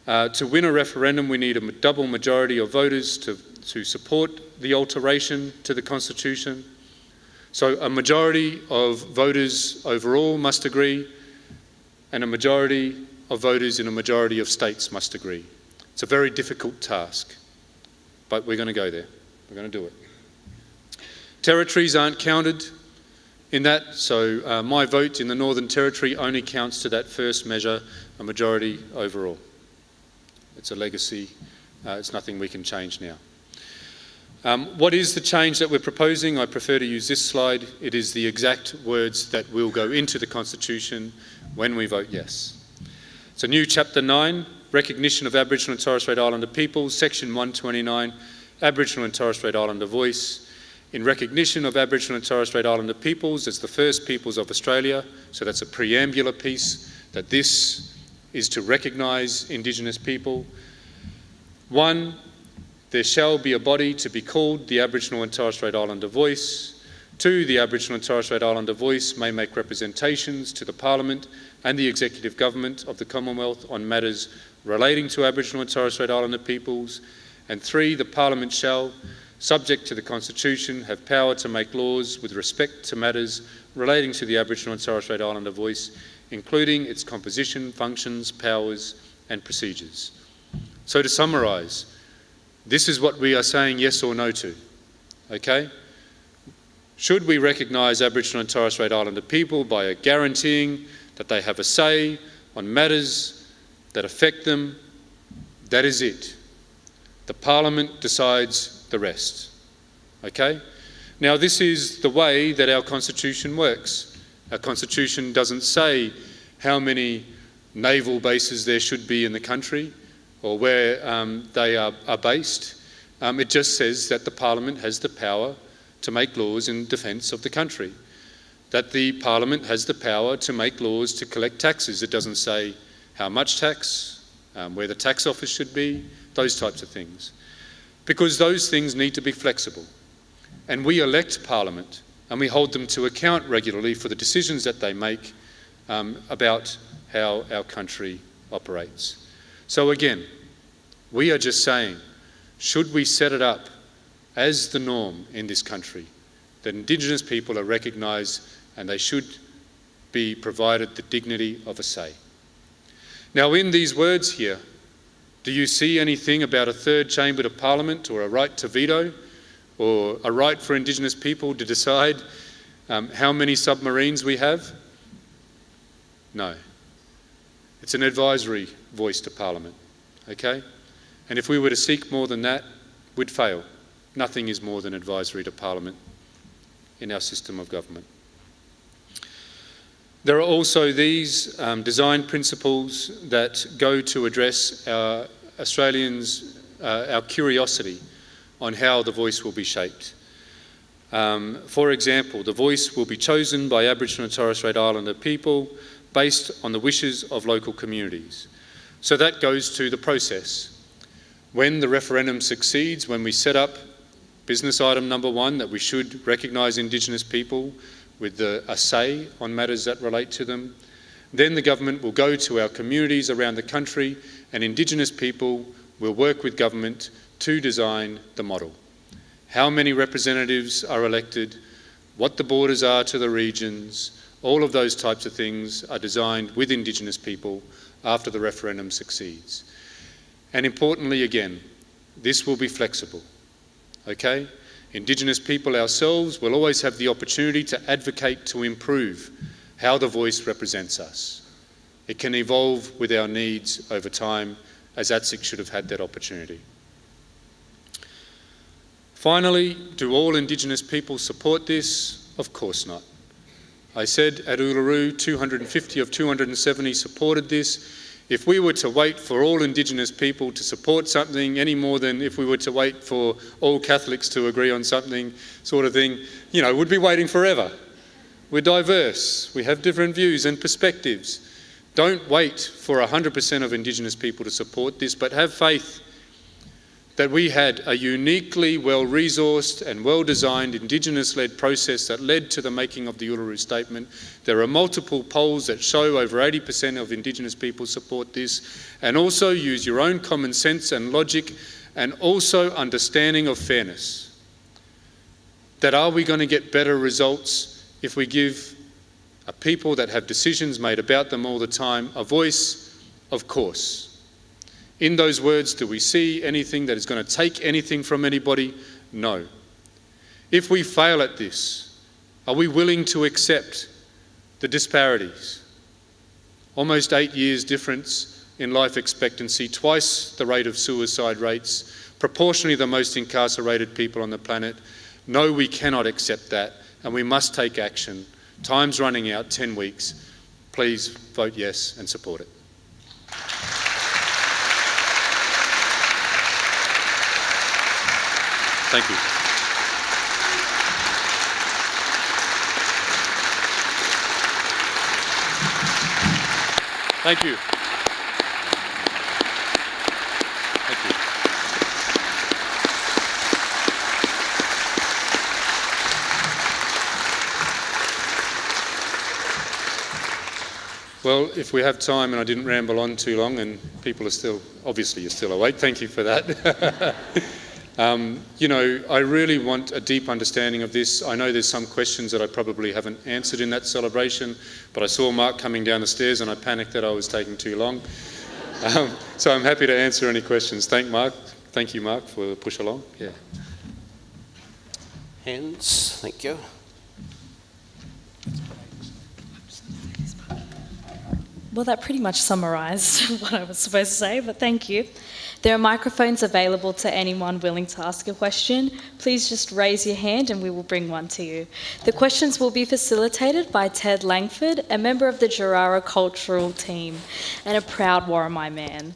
To win a referendum, we need a double majority of voters to support the alteration to the Constitution. So a majority of voters overall must agree, and a majority of voters in a majority of states must agree. It's a very difficult task, but we're going to go there. We're going to do it. Territories aren't counted in that, so my vote in the Northern Territory only counts to that first measure, a majority overall. It's a legacy. It's nothing we can change now. What is the change that we're proposing? I prefer to use this slide. It is the exact words that will go into the Constitution when we vote yes. So new Chapter 9, Recognition of Aboriginal and Torres Strait Islander Peoples, Section 129, Aboriginal and Torres Strait Islander Voice. In recognition of Aboriginal and Torres Strait Islander peoples as the first peoples of Australia, so that's a preambular piece, that this is to recognise Indigenous people. 1, there shall be a body to be called the Aboriginal and Torres Strait Islander Voice. 2, the Aboriginal and Torres Strait Islander Voice may make representations to the Parliament and the Executive Government of the Commonwealth on matters relating to Aboriginal and Torres Strait Islander peoples. And 3, the Parliament shall, subject to the Constitution, have power to make laws with respect to matters relating to the Aboriginal and Torres Strait Islander Voice, including its composition, functions, powers and procedures. So to summarise, this is what we are saying yes or no to, okay? Should we recognise Aboriginal and Torres Strait Islander people by guaranteeing that they have a say on matters that affect them? That is it. The Parliament decides the rest, okay? Now this is the way that our Constitution works. Our Constitution doesn't say how many naval bases there should be in the country or where they are based. It just says that the Parliament has the power to make laws in defence of the country, that the Parliament has the power to make laws to collect taxes. It doesn't say how much tax, where the tax office should be, those types of things. Because those things need to be flexible. And we elect Parliament and we hold them to account regularly for the decisions that they make about how our country operates. So again, we are just saying, should we set it up as the norm in this country, that Indigenous people are recognised and they should be provided the dignity of a say. Now in these words here, do you see anything about a third chamber to Parliament or a right to veto or a right for Indigenous people to decide how many submarines we have? No. It's an advisory voice to Parliament, okay? And if we were to seek more than that, we'd fail. Nothing is more than advisory to Parliament in our system of government. There are also these design principles that go to address our Australians, our curiosity on how the voice will be shaped. For example, the voice will be chosen by Aboriginal and Torres Strait Islander people based on the wishes of local communities. So that goes to the process. When the referendum succeeds, when we set up business item number 1, that we should recognise Indigenous people with a say on matters that relate to them, then the government will go to our communities around the country and Indigenous people will work with government to design the model. How many representatives are elected, what the borders are to the regions, all of those types of things are designed with Indigenous people after the referendum succeeds. And importantly, again, this will be flexible, okay? Indigenous people ourselves will always have the opportunity to advocate to improve how the voice represents us. It can evolve with our needs over time, as ATSIC should have had that opportunity. Finally, do all Indigenous people support this? Of course not. I said at Uluru, 250 of 270 supported this. If we were to wait for all Indigenous people to support something any more than if we were to wait for all Catholics to agree on something sort of thing, you know, we'd be waiting forever. We're diverse. We have different views and perspectives. Don't wait for 100% of Indigenous people to support this, but have faith that we had a uniquely well-resourced and well-designed Indigenous-led process that led to the making of the Uluru Statement. There are multiple polls that show over 80% of Indigenous people support this, and also use your own common sense and logic and also understanding of fairness. That are we going to get better results if we give a people that have decisions made about them all the time a voice? Of course. In those words, do we see anything that is going to take anything from anybody? No. If we fail at this, are we willing to accept the disparities? Almost 8 years difference in life expectancy, twice the rate of suicide rates, proportionally the most incarcerated people on the planet. No, we cannot accept that, and we must take action. Time's running out, 10 weeks. Please vote yes and support it. Thank you. Thank you. Thank you. Well, if we have time and I didn't ramble on too long and people are still, obviously you're still awake, thank you for that. You know, I really want a deep understanding of this. I know there's some questions that I probably haven't answered in that celebration, but I saw Mark coming down the stairs and I panicked that I was taking too long. So I'm happy to answer any questions. Thank you, Mark, for the push along. Yeah. Hands, thank you. Well, that pretty much summarised what I was supposed to say, but thank you. There are microphones available to anyone willing to ask a question. Please just raise your hand and we will bring one to you. The questions will be facilitated by Ted Langford, a member of the Jurara Cultural Team and a proud Warramai man.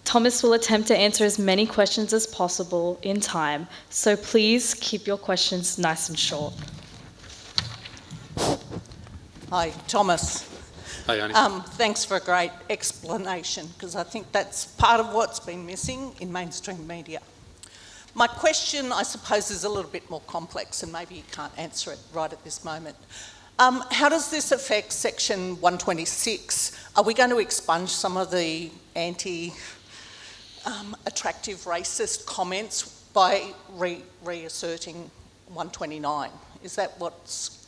Thomas will attempt to answer as many questions as possible in time, so please keep your questions nice and short. Hi, Thomas. Hi, Annie. Thanks for a great explanation, because I think that's part of what's been missing in mainstream media. My question, I suppose, is a little bit more complex, and maybe you can't answer it right at this moment. How does this affect Section 126? Are we going to expunge some of the anti-attractive racist comments by reasserting 129? Is that what's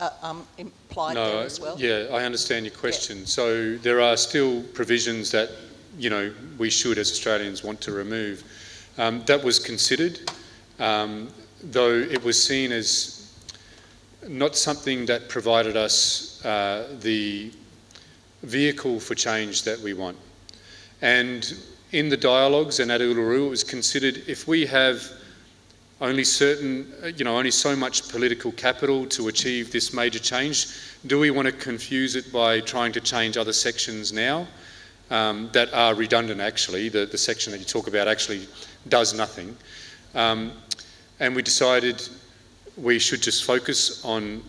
implied there as well? Yeah, I understand your question. Yeah. So there are still provisions that, you know, we should as Australians want to remove. That was considered, though it was seen as not something that provided us the vehicle for change that we want. And in the dialogues and at Uluru, it was considered if we have only only so much political capital to achieve this major change? Do we want to confuse it by trying to change other sections now that are redundant actually? The section that you talk about actually does nothing. And we decided we should just focus on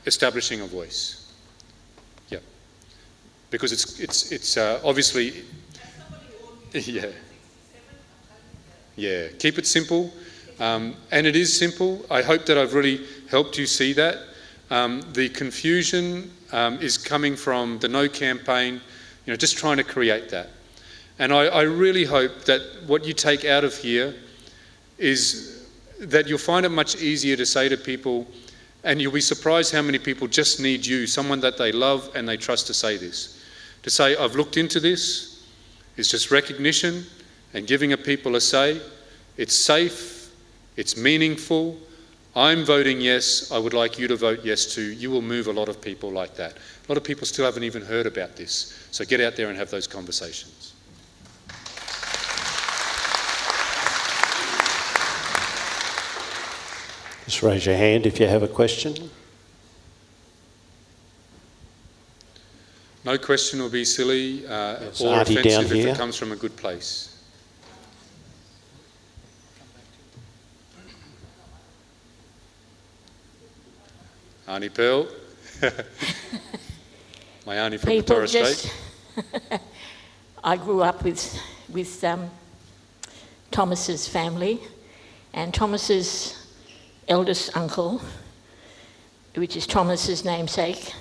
establishing a voice. Yeah. Because it's obviously... Yeah. Keep it simple. And it is simple. I hope that I've really helped you see that. The confusion is coming from the No campaign, just trying to create that. And I really hope that what you take out of here is that you'll find it much easier to say to people, and you'll be surprised how many people just need you, someone that they love and they trust, to say this. To say, I've looked into this. It's just recognition and giving a people a say. It's safe. It's meaningful. I'm voting yes. I would like you to vote yes too. You will move a lot of people like that. A lot of people still haven't even heard about this. So get out there and have those conversations. Just raise your hand if you have a question. No question will be silly or Auntie down offensive if here. it comes from a good place. Auntie Pearl. My auntie from Torres Strait. I grew up with Thomas's family, and Thomas's eldest uncle, which is Thomas's namesake,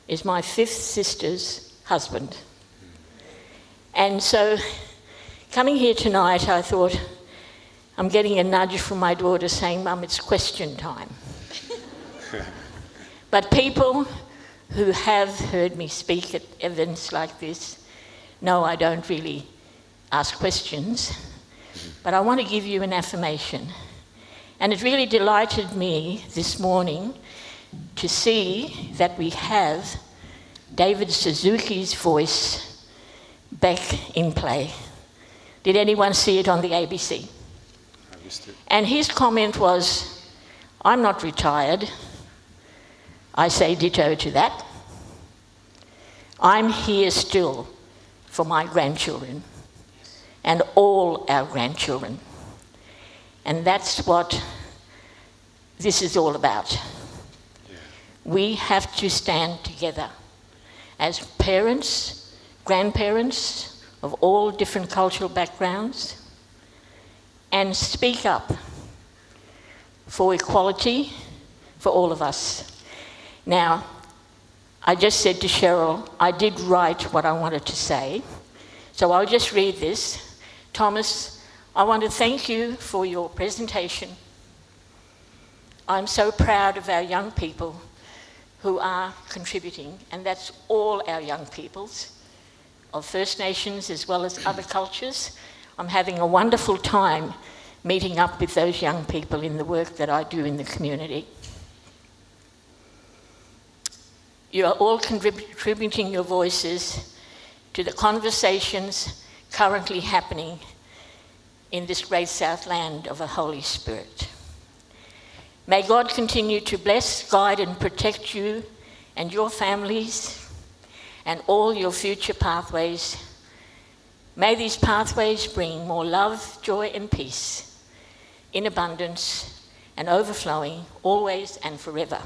is my fifth sister's husband. And so coming here tonight, I thought, I'm getting a nudge from my daughter saying, Mum, it's question time. But people who have heard me speak at events like this know I don't really ask questions, but I want to give you an affirmation. And it really delighted me this morning to see that we have David Suzuki's voice back in play. Did anyone see it on the ABC? I missed it. And his comment was, I'm not retired. I say ditto to that. I'm here still for my grandchildren and all our grandchildren. And that's what this is all about. Yeah. We have to stand together as parents, grandparents of all different cultural backgrounds, and speak up for equality for all of us. Now, I just said to Cheryl, I did write what I wanted to say, so I'll just read this. Thomas, I want to thank you for your presentation. I'm so proud of our young people who are contributing, and that's all our young peoples, of First Nations as well as other cultures. I'm having a wonderful time meeting up with those young people in the work that I do in the community. You are all contributing your voices to the conversations currently happening in this great South land of the Holy Spirit. May God continue to bless, guide and protect you and your families and all your future pathways. May these pathways bring more love, joy and peace in abundance and overflowing always and forever.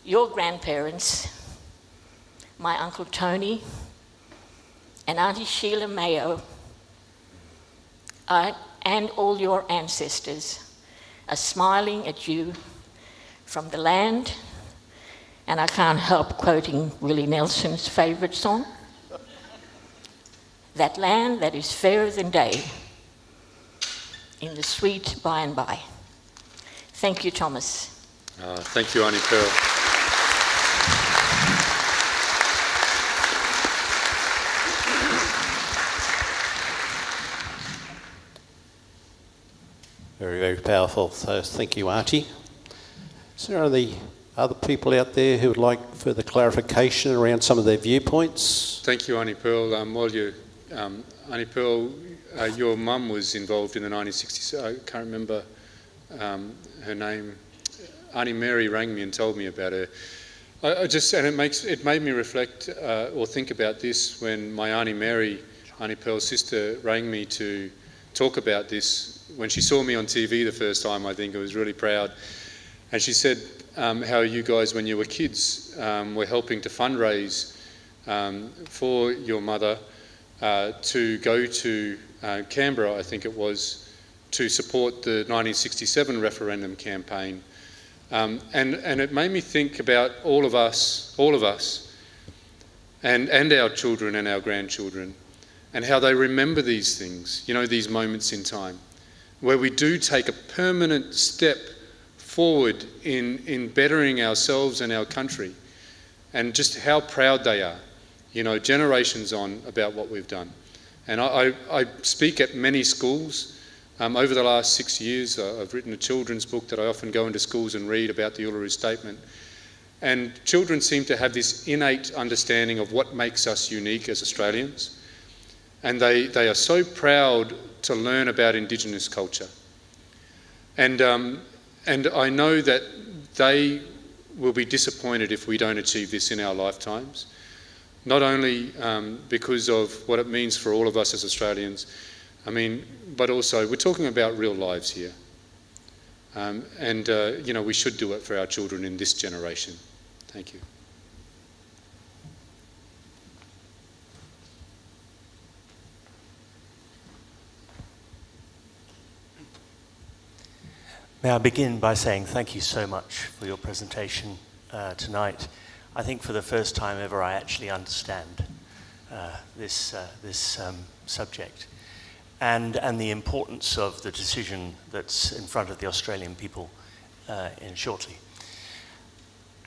Your grandparents, my Uncle Tony and Auntie Sheila Mayo, and all your ancestors are smiling at you from the land, and I can't help quoting Willie Nelson's favourite song, that land that is fairer than day, in the sweet by and by. Thank you, Thomas. Thank you, Auntie Pearl. Very, very powerful. So thank you, Auntie. Is there any other people out there who would like further clarification around some of their viewpoints? Thank you, Auntie Pearl. While you're Auntie Pearl, your mum was involved in the 1960s. I can't remember her name. Auntie Mary rang me and told me about her. It made me reflect or think about this when my Auntie Mary, Auntie Pearl's sister, rang me to talk about this. When she saw me on TV the first time, I think I was really proud. And she said how you guys, when you were kids, were helping to fundraise for your mother to go to Canberra, I think it was, to support the 1967 referendum campaign. And it made me think about all of us, and our children and our grandchildren, and how they remember these things, these moments in time, where we do take a permanent step forward in bettering ourselves and our country, and just how proud they are, generations on, about what we've done. And I speak at many schools. Over the last 6 years, I've written a children's book that I often go into schools and read about the Uluru Statement. And children seem to have this innate understanding of what makes us unique as Australians. And they are so proud to learn about Indigenous culture. And I know that they will be disappointed if we don't achieve this in our lifetimes. Not only because of what it means for all of us as Australians, but also we're talking about real lives here. We should do it for our children in this generation. Thank you. May I begin by saying thank you so much for your presentation tonight. I think for the first time ever I actually understand this subject and the importance of the decision that's in front of the Australian people in shortly.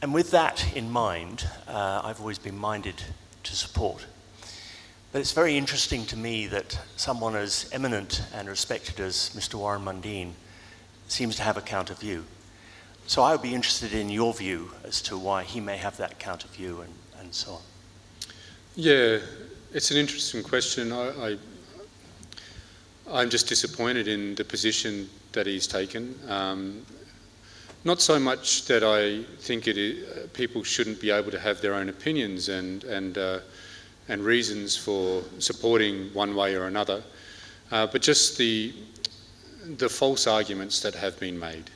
And with that in mind, I've always been minded to support. But it's very interesting to me that someone as eminent and respected as Mr. Warren Mundine seems to have a counter view. So I would be interested in your view as to why he may have that counter view and so on. Yeah, it's an interesting question. I'm just disappointed in the position that he's taken. Not so much that I think people shouldn't be able to have their own opinions and reasons for supporting one way or another, but just the false arguments that have been made.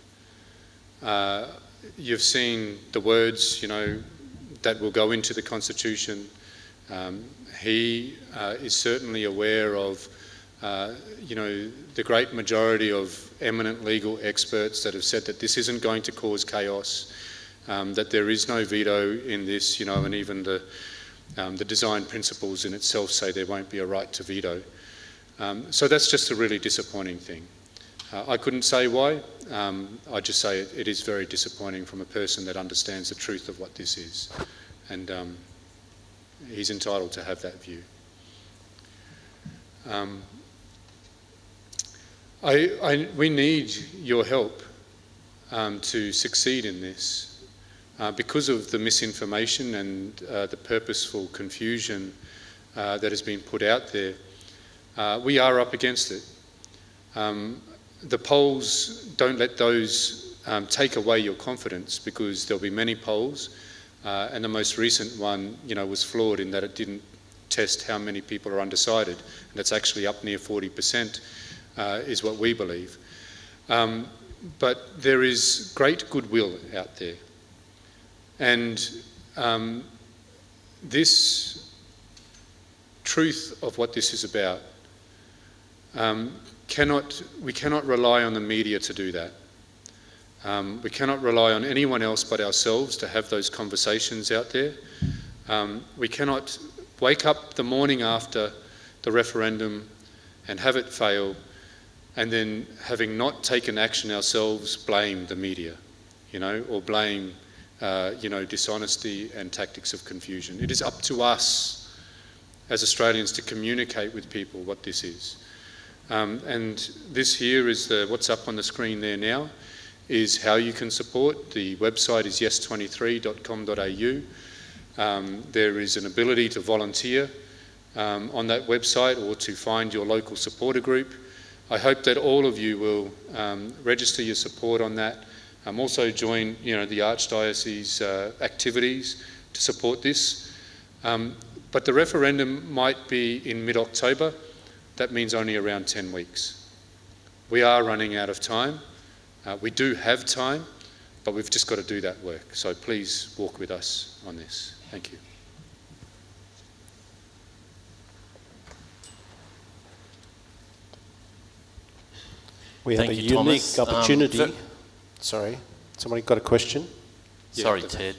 You've seen the words, that will go into the Constitution. He is certainly aware of, the great majority of eminent legal experts that have said that this isn't going to cause chaos, that there is no veto in this, and even the design principles in itself say there won't be a right to veto. So that's just a really disappointing thing. I couldn't say why. I just say it is very disappointing from a person that understands the truth of what this is. And he's entitled to have that view. We need your help to succeed in this because of the misinformation and the purposeful confusion that has been put out there. We are up against it. The polls, don't let those take away your confidence, because there'll be many polls, and the most recent one, was flawed in that it didn't test how many people are undecided, and it's actually up near 40%, is what we believe. But there is great goodwill out there, and this truth of what this is about, we cannot rely on the media to do that. We cannot rely on anyone else but ourselves to have those conversations out there. We cannot wake up the morning after the referendum and have it fail, and then, having not taken action ourselves, blame the media, or blame, dishonesty and tactics of confusion. It is up to us as Australians to communicate with people what this is. And this here is what's up on the screen there now, is how you can support. The website is yes23.com.au. There is an ability to volunteer. on that website or to find your local supporter group. I hope that all of you will register your support on that. Also join, the Archdiocese activities to support this. But the referendum might be in mid-October. That means only around 10 weeks. We are running out of time. We do have time, but we've just got to do that work. So please walk with us on this. Thank you. We have Thank a you, unique Thomas. opportunity. Sorry, somebody got a question? Yeah, Sorry, Ted.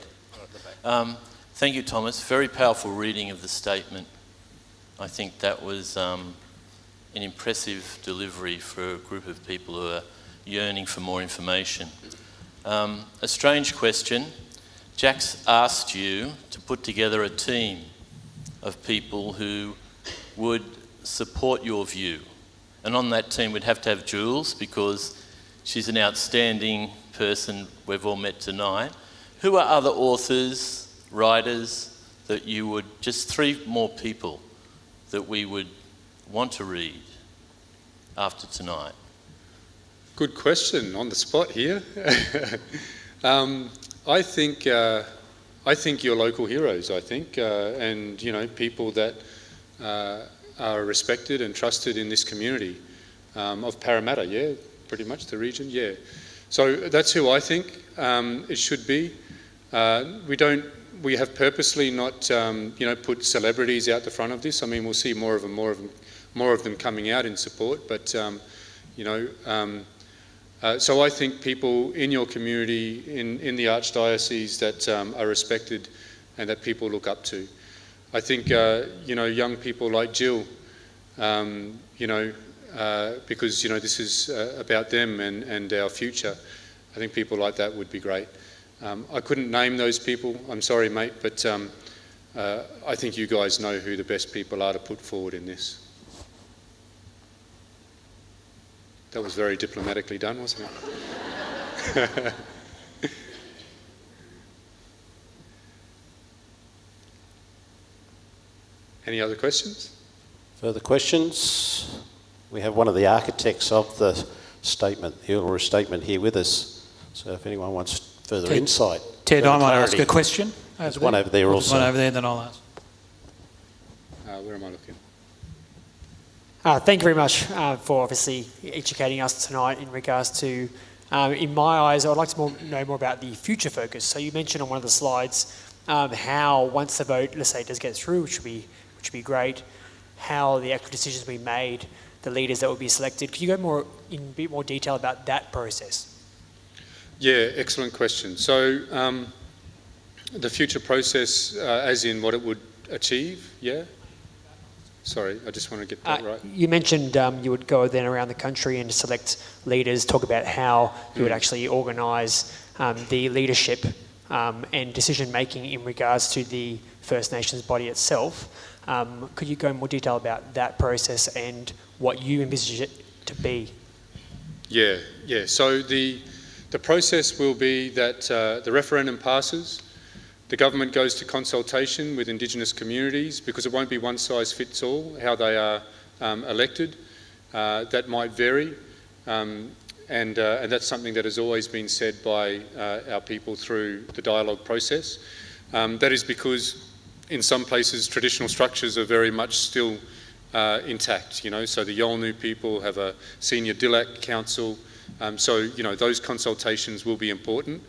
Thank you, Thomas. Very powerful reading of the statement. I think that was an impressive delivery for a group of people who are yearning for more information. A strange question. Jack's asked you to put together a team of people who would support your view. And on that team we'd have to have Jules, because she's an outstanding person we've all met tonight. Who are other authors, writers that you would, just 3 more people that we would want to read after tonight? Good question on the spot here. I think your local heroes, and people that are respected and trusted in this community of Parramatta, yeah, pretty much the region, yeah. So that's who I think it should be. We have purposely not, put celebrities out the front of this. I mean, we'll see more of them coming out in support. But so I think people in your community, in the Archdiocese, that are respected and that people look up to. I think young people like Jill, because this is about them and our future. I think people like that would be great. I couldn't name those people, I'm sorry mate, but I think you guys know who the best people are to put forward in this. That was very diplomatically done, wasn't it? Any other questions? Further questions? We have one of the architects of the statement, the Uluru Statement, here with us. So if anyone wants further insight. Ted, further I might clarity. ask a question. There's one over there also. One over there, then I'll ask. Where am I looking? Thank you very much for obviously educating us tonight in regards to, in my eyes, I would like to know more about the future focus. So you mentioned on one of the slides how once the vote, let's say, does get through, which would be great, how the actual decisions will be made, the leaders that will be selected. Could you go in a bit more detail about that process? Yeah, excellent question. So the future process, as in what it would achieve, yeah? Sorry, I just want to get that right. You mentioned you would go then around the country and select leaders, talk about how you would actually organise the leadership and decision making in regards to the First Nations body itself. Could you go in more detail about that process and what you envisage it to be? Yeah. So the process will be that the referendum passes. The government goes to consultation with Indigenous communities, because it won't be one size fits all how they are elected. That might vary, and that's something that has always been said by our people through the dialogue process. That is because in some places traditional structures are very much still intact. So the Yolngu people have a senior Dilak council. So those consultations will be important.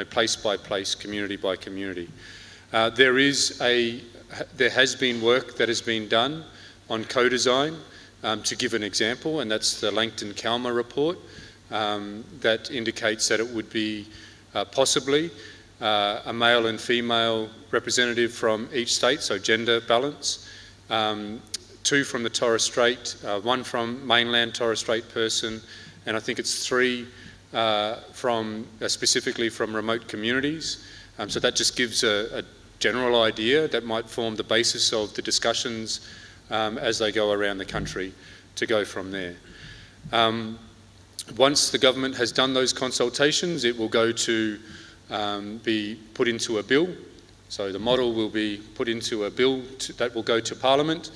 Place by place, community by community. There has been work that has been done on co-design, to give an example, and that's the Langton-Kalma report that indicates that it would be possibly a male and female representative from each state, so gender balance, 2 from the Torres Strait, 1 from mainland Torres Strait person, and I think it's 3 specifically from remote communities. So that just gives a general idea that might form the basis of the discussions as they go around the country to go from there. Once the government has done those consultations, it will go to be put into a bill. So the model will be put into a bill that will go to Parliament,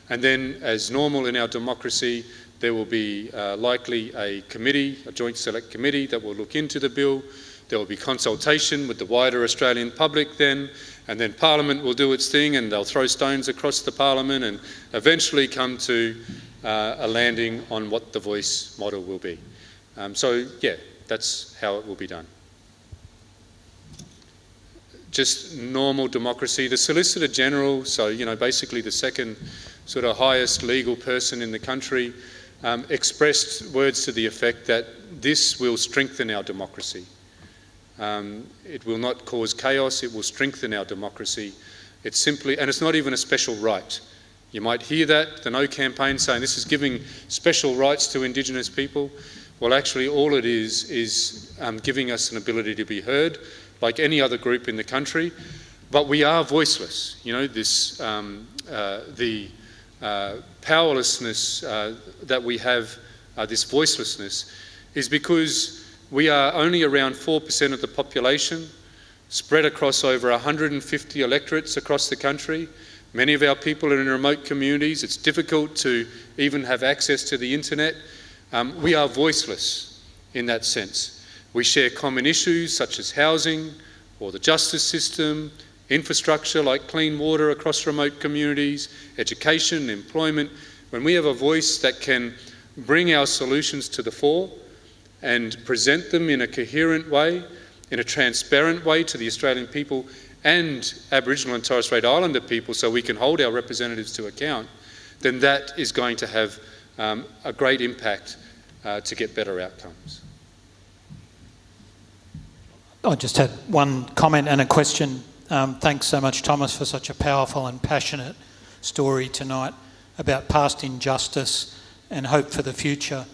and then, as normal in our democracy, there will be likely a committee, a joint select committee that will look into the bill. There will be consultation with the wider Australian public then, and then Parliament will do its thing, and they'll throw stones across the Parliament and eventually come to a landing on what the voice model will be. So yeah, that's how it will be done. Just normal democracy. The Solicitor General, so basically the second sort of highest legal person in the country, expressed words to the effect that this will strengthen our democracy. It will not cause chaos, it will strengthen our democracy. It's simply, and it's not even a special right. You might hear that, the No campaign saying this is giving special rights to Indigenous people. Well, actually all it is giving us an ability to be heard, like any other group in the country, but we are voiceless. The powerlessness that we have, this voicelessness, is because we are only around 4% of the population, spread across over 150 electorates across the country. Many of our people are in remote communities. It's difficult to even have access to the internet. We are voiceless in that sense. We share common issues such as housing or the justice system, infrastructure like clean water across remote communities, education, employment. When we have a voice that can bring our solutions to the fore and present them in a coherent way, in a transparent way to the Australian people and Aboriginal and Torres Strait Islander people, so we can hold our representatives to account, then that is going to have a great impact to get better outcomes. I just had one comment and a question. Thanks so much, Thomas, for such a powerful and passionate story tonight about past injustice and hope for the future,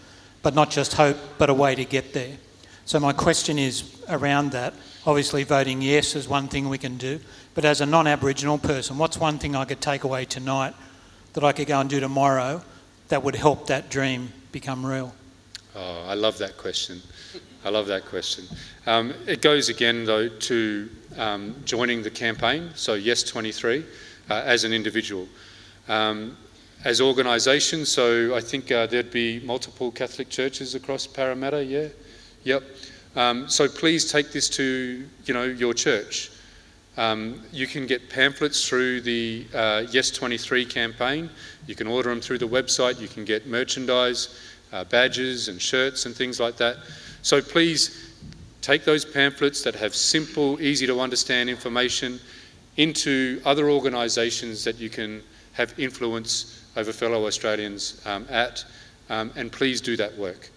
but not just hope, but a way to get there. So my question is around that. Obviously voting yes is one thing we can do, but as a non-Aboriginal person, what's one thing I could take away tonight that I could go and do tomorrow that would help that dream become real? Oh, I love that question. I love that question. It goes again, though, to joining the campaign, so Yes 23, as an individual. As organisations, so I think there'd be multiple Catholic churches across Parramatta, yeah? Yep. So please take this to, your church. You can get pamphlets through the Yes 23 campaign. You can order them through the website. You can get merchandise, badges and shirts and things like that. So please take those pamphlets that have simple, easy to understand information into other organisations that you can have influence over fellow Australians and please do that work.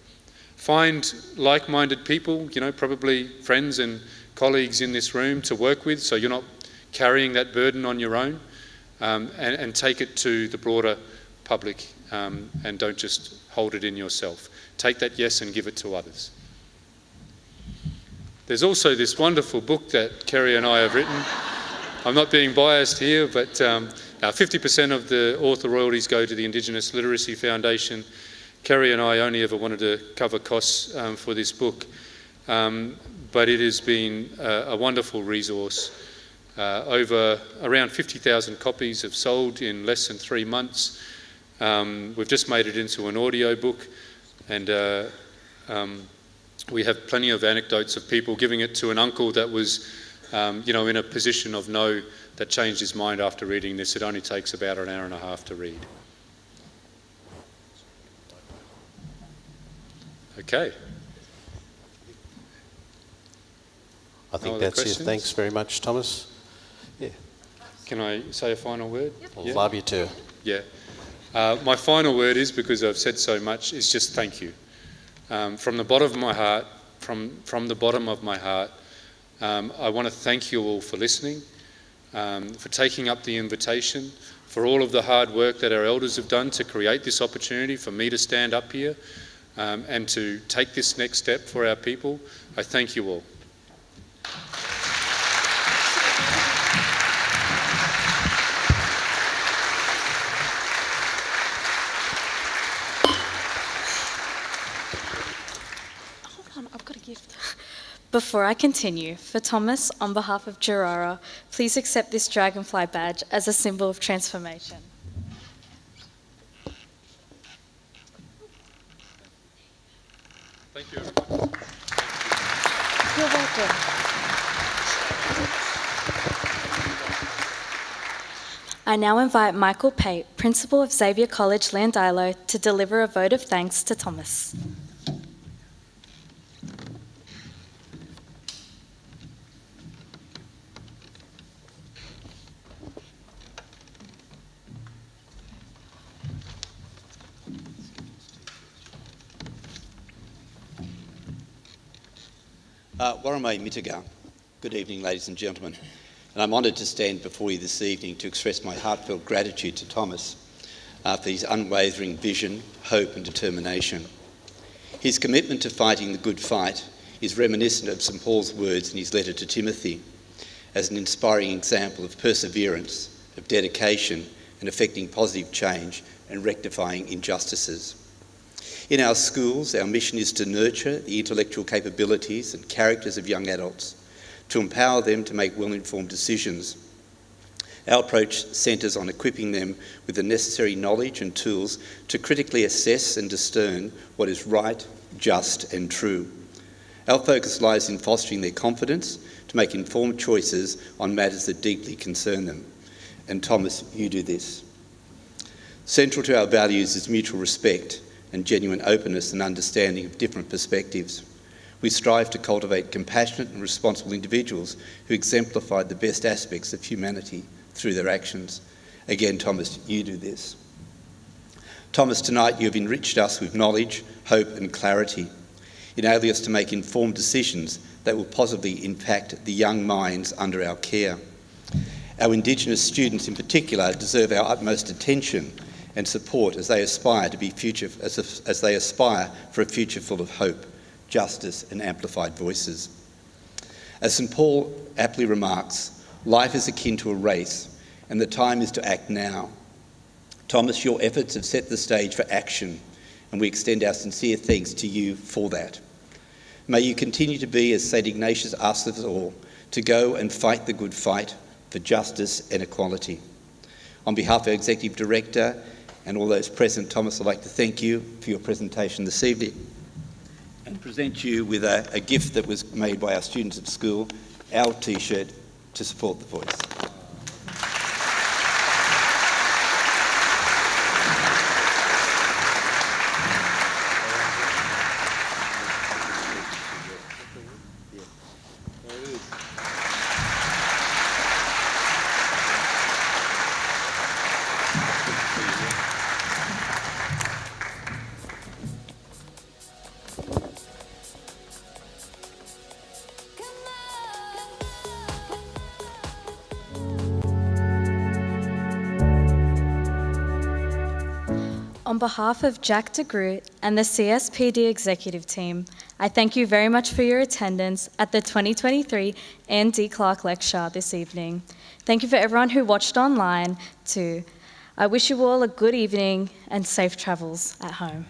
Find like-minded people, probably friends and colleagues in this room to work with, so you're not carrying that burden on your own, and take it to the broader public, and don't just hold it in yourself. Take that yes and give it to others. There's also this wonderful book that Kerry and I have written. I'm not being biased here, but 50% of the author royalties go to the Indigenous Literacy Foundation. Kerry and I only ever wanted to cover costs for this book, but it has been a wonderful resource. Over around 50,000 copies have sold in less than 3 months. We've just made it into an audio book, and we have plenty of anecdotes of people giving it to an uncle that was in a position of no, that changed his mind after reading this. It only takes about an hour and a half to read. Okay. I think that's it. Thanks very much, Thomas. Yeah. Can I say a final word? I'd love you to. Yeah. My final word is, because I've said so much, is just thank you. From the bottom of my heart, from the bottom of my heart, I want to thank you all for listening, for taking up the invitation, for all of the hard work that our elders have done to create this opportunity for me to stand up here and to take this next step for our people. I thank you all. Hold on, I've got a gift. Before I continue, for Thomas, on behalf of Gerara, please accept this dragonfly badge as a symbol of transformation. Thank you, everyone. You're welcome. I now invite Michael Pate, Principal of Xavier College, Llandeilo, to deliver a vote of thanks to Thomas. Warame Mitaga. Good evening, ladies and gentlemen. And I'm honoured to stand before you this evening to express my heartfelt gratitude to Thomas for his unwavering vision, hope and determination. His commitment to fighting the good fight is reminiscent of St Paul's words in his letter to Timothy as an inspiring example of perseverance, of dedication and effecting positive change and rectifying injustices. In our schools, our mission is to nurture the intellectual capabilities and characters of young adults, to empower them to make well-informed decisions. Our approach centres on equipping them with the necessary knowledge and tools to critically assess and discern what is right, just and true. Our focus lies in fostering their confidence to make informed choices on matters that deeply concern them. And Thomas, you do this. Central to our values is mutual respect and genuine openness and understanding of different perspectives. We strive to cultivate compassionate and responsible individuals who exemplify the best aspects of humanity through their actions. Again, Thomas, you do this. Thomas, tonight you have enriched us with knowledge, hope and clarity, enabling us to make informed decisions that will positively impact the young minds under our care. Our Indigenous students in particular deserve our utmost attention and support as they aspire to be as they aspire for a future full of hope, justice and amplified voices. As St Paul aptly remarks, life is akin to a race and the time is to act now. Thomas, your efforts have set the stage for action and we extend our sincere thanks to you for that. May you continue to be, as St Ignatius asks us all, to go and fight the good fight for justice and equality. On behalf of our Executive Director and all those present, Thomas, I'd like to thank you for your presentation this evening and present you with a gift that was made by our students at school, our T-shirt to support the voice. On behalf of Jack de Groot and the CSPD executive team, I thank you very much for your attendance at the 2023 Anne D. Clark Lecture this evening. Thank you for everyone who watched online too. I wish you all a good evening and safe travels at home.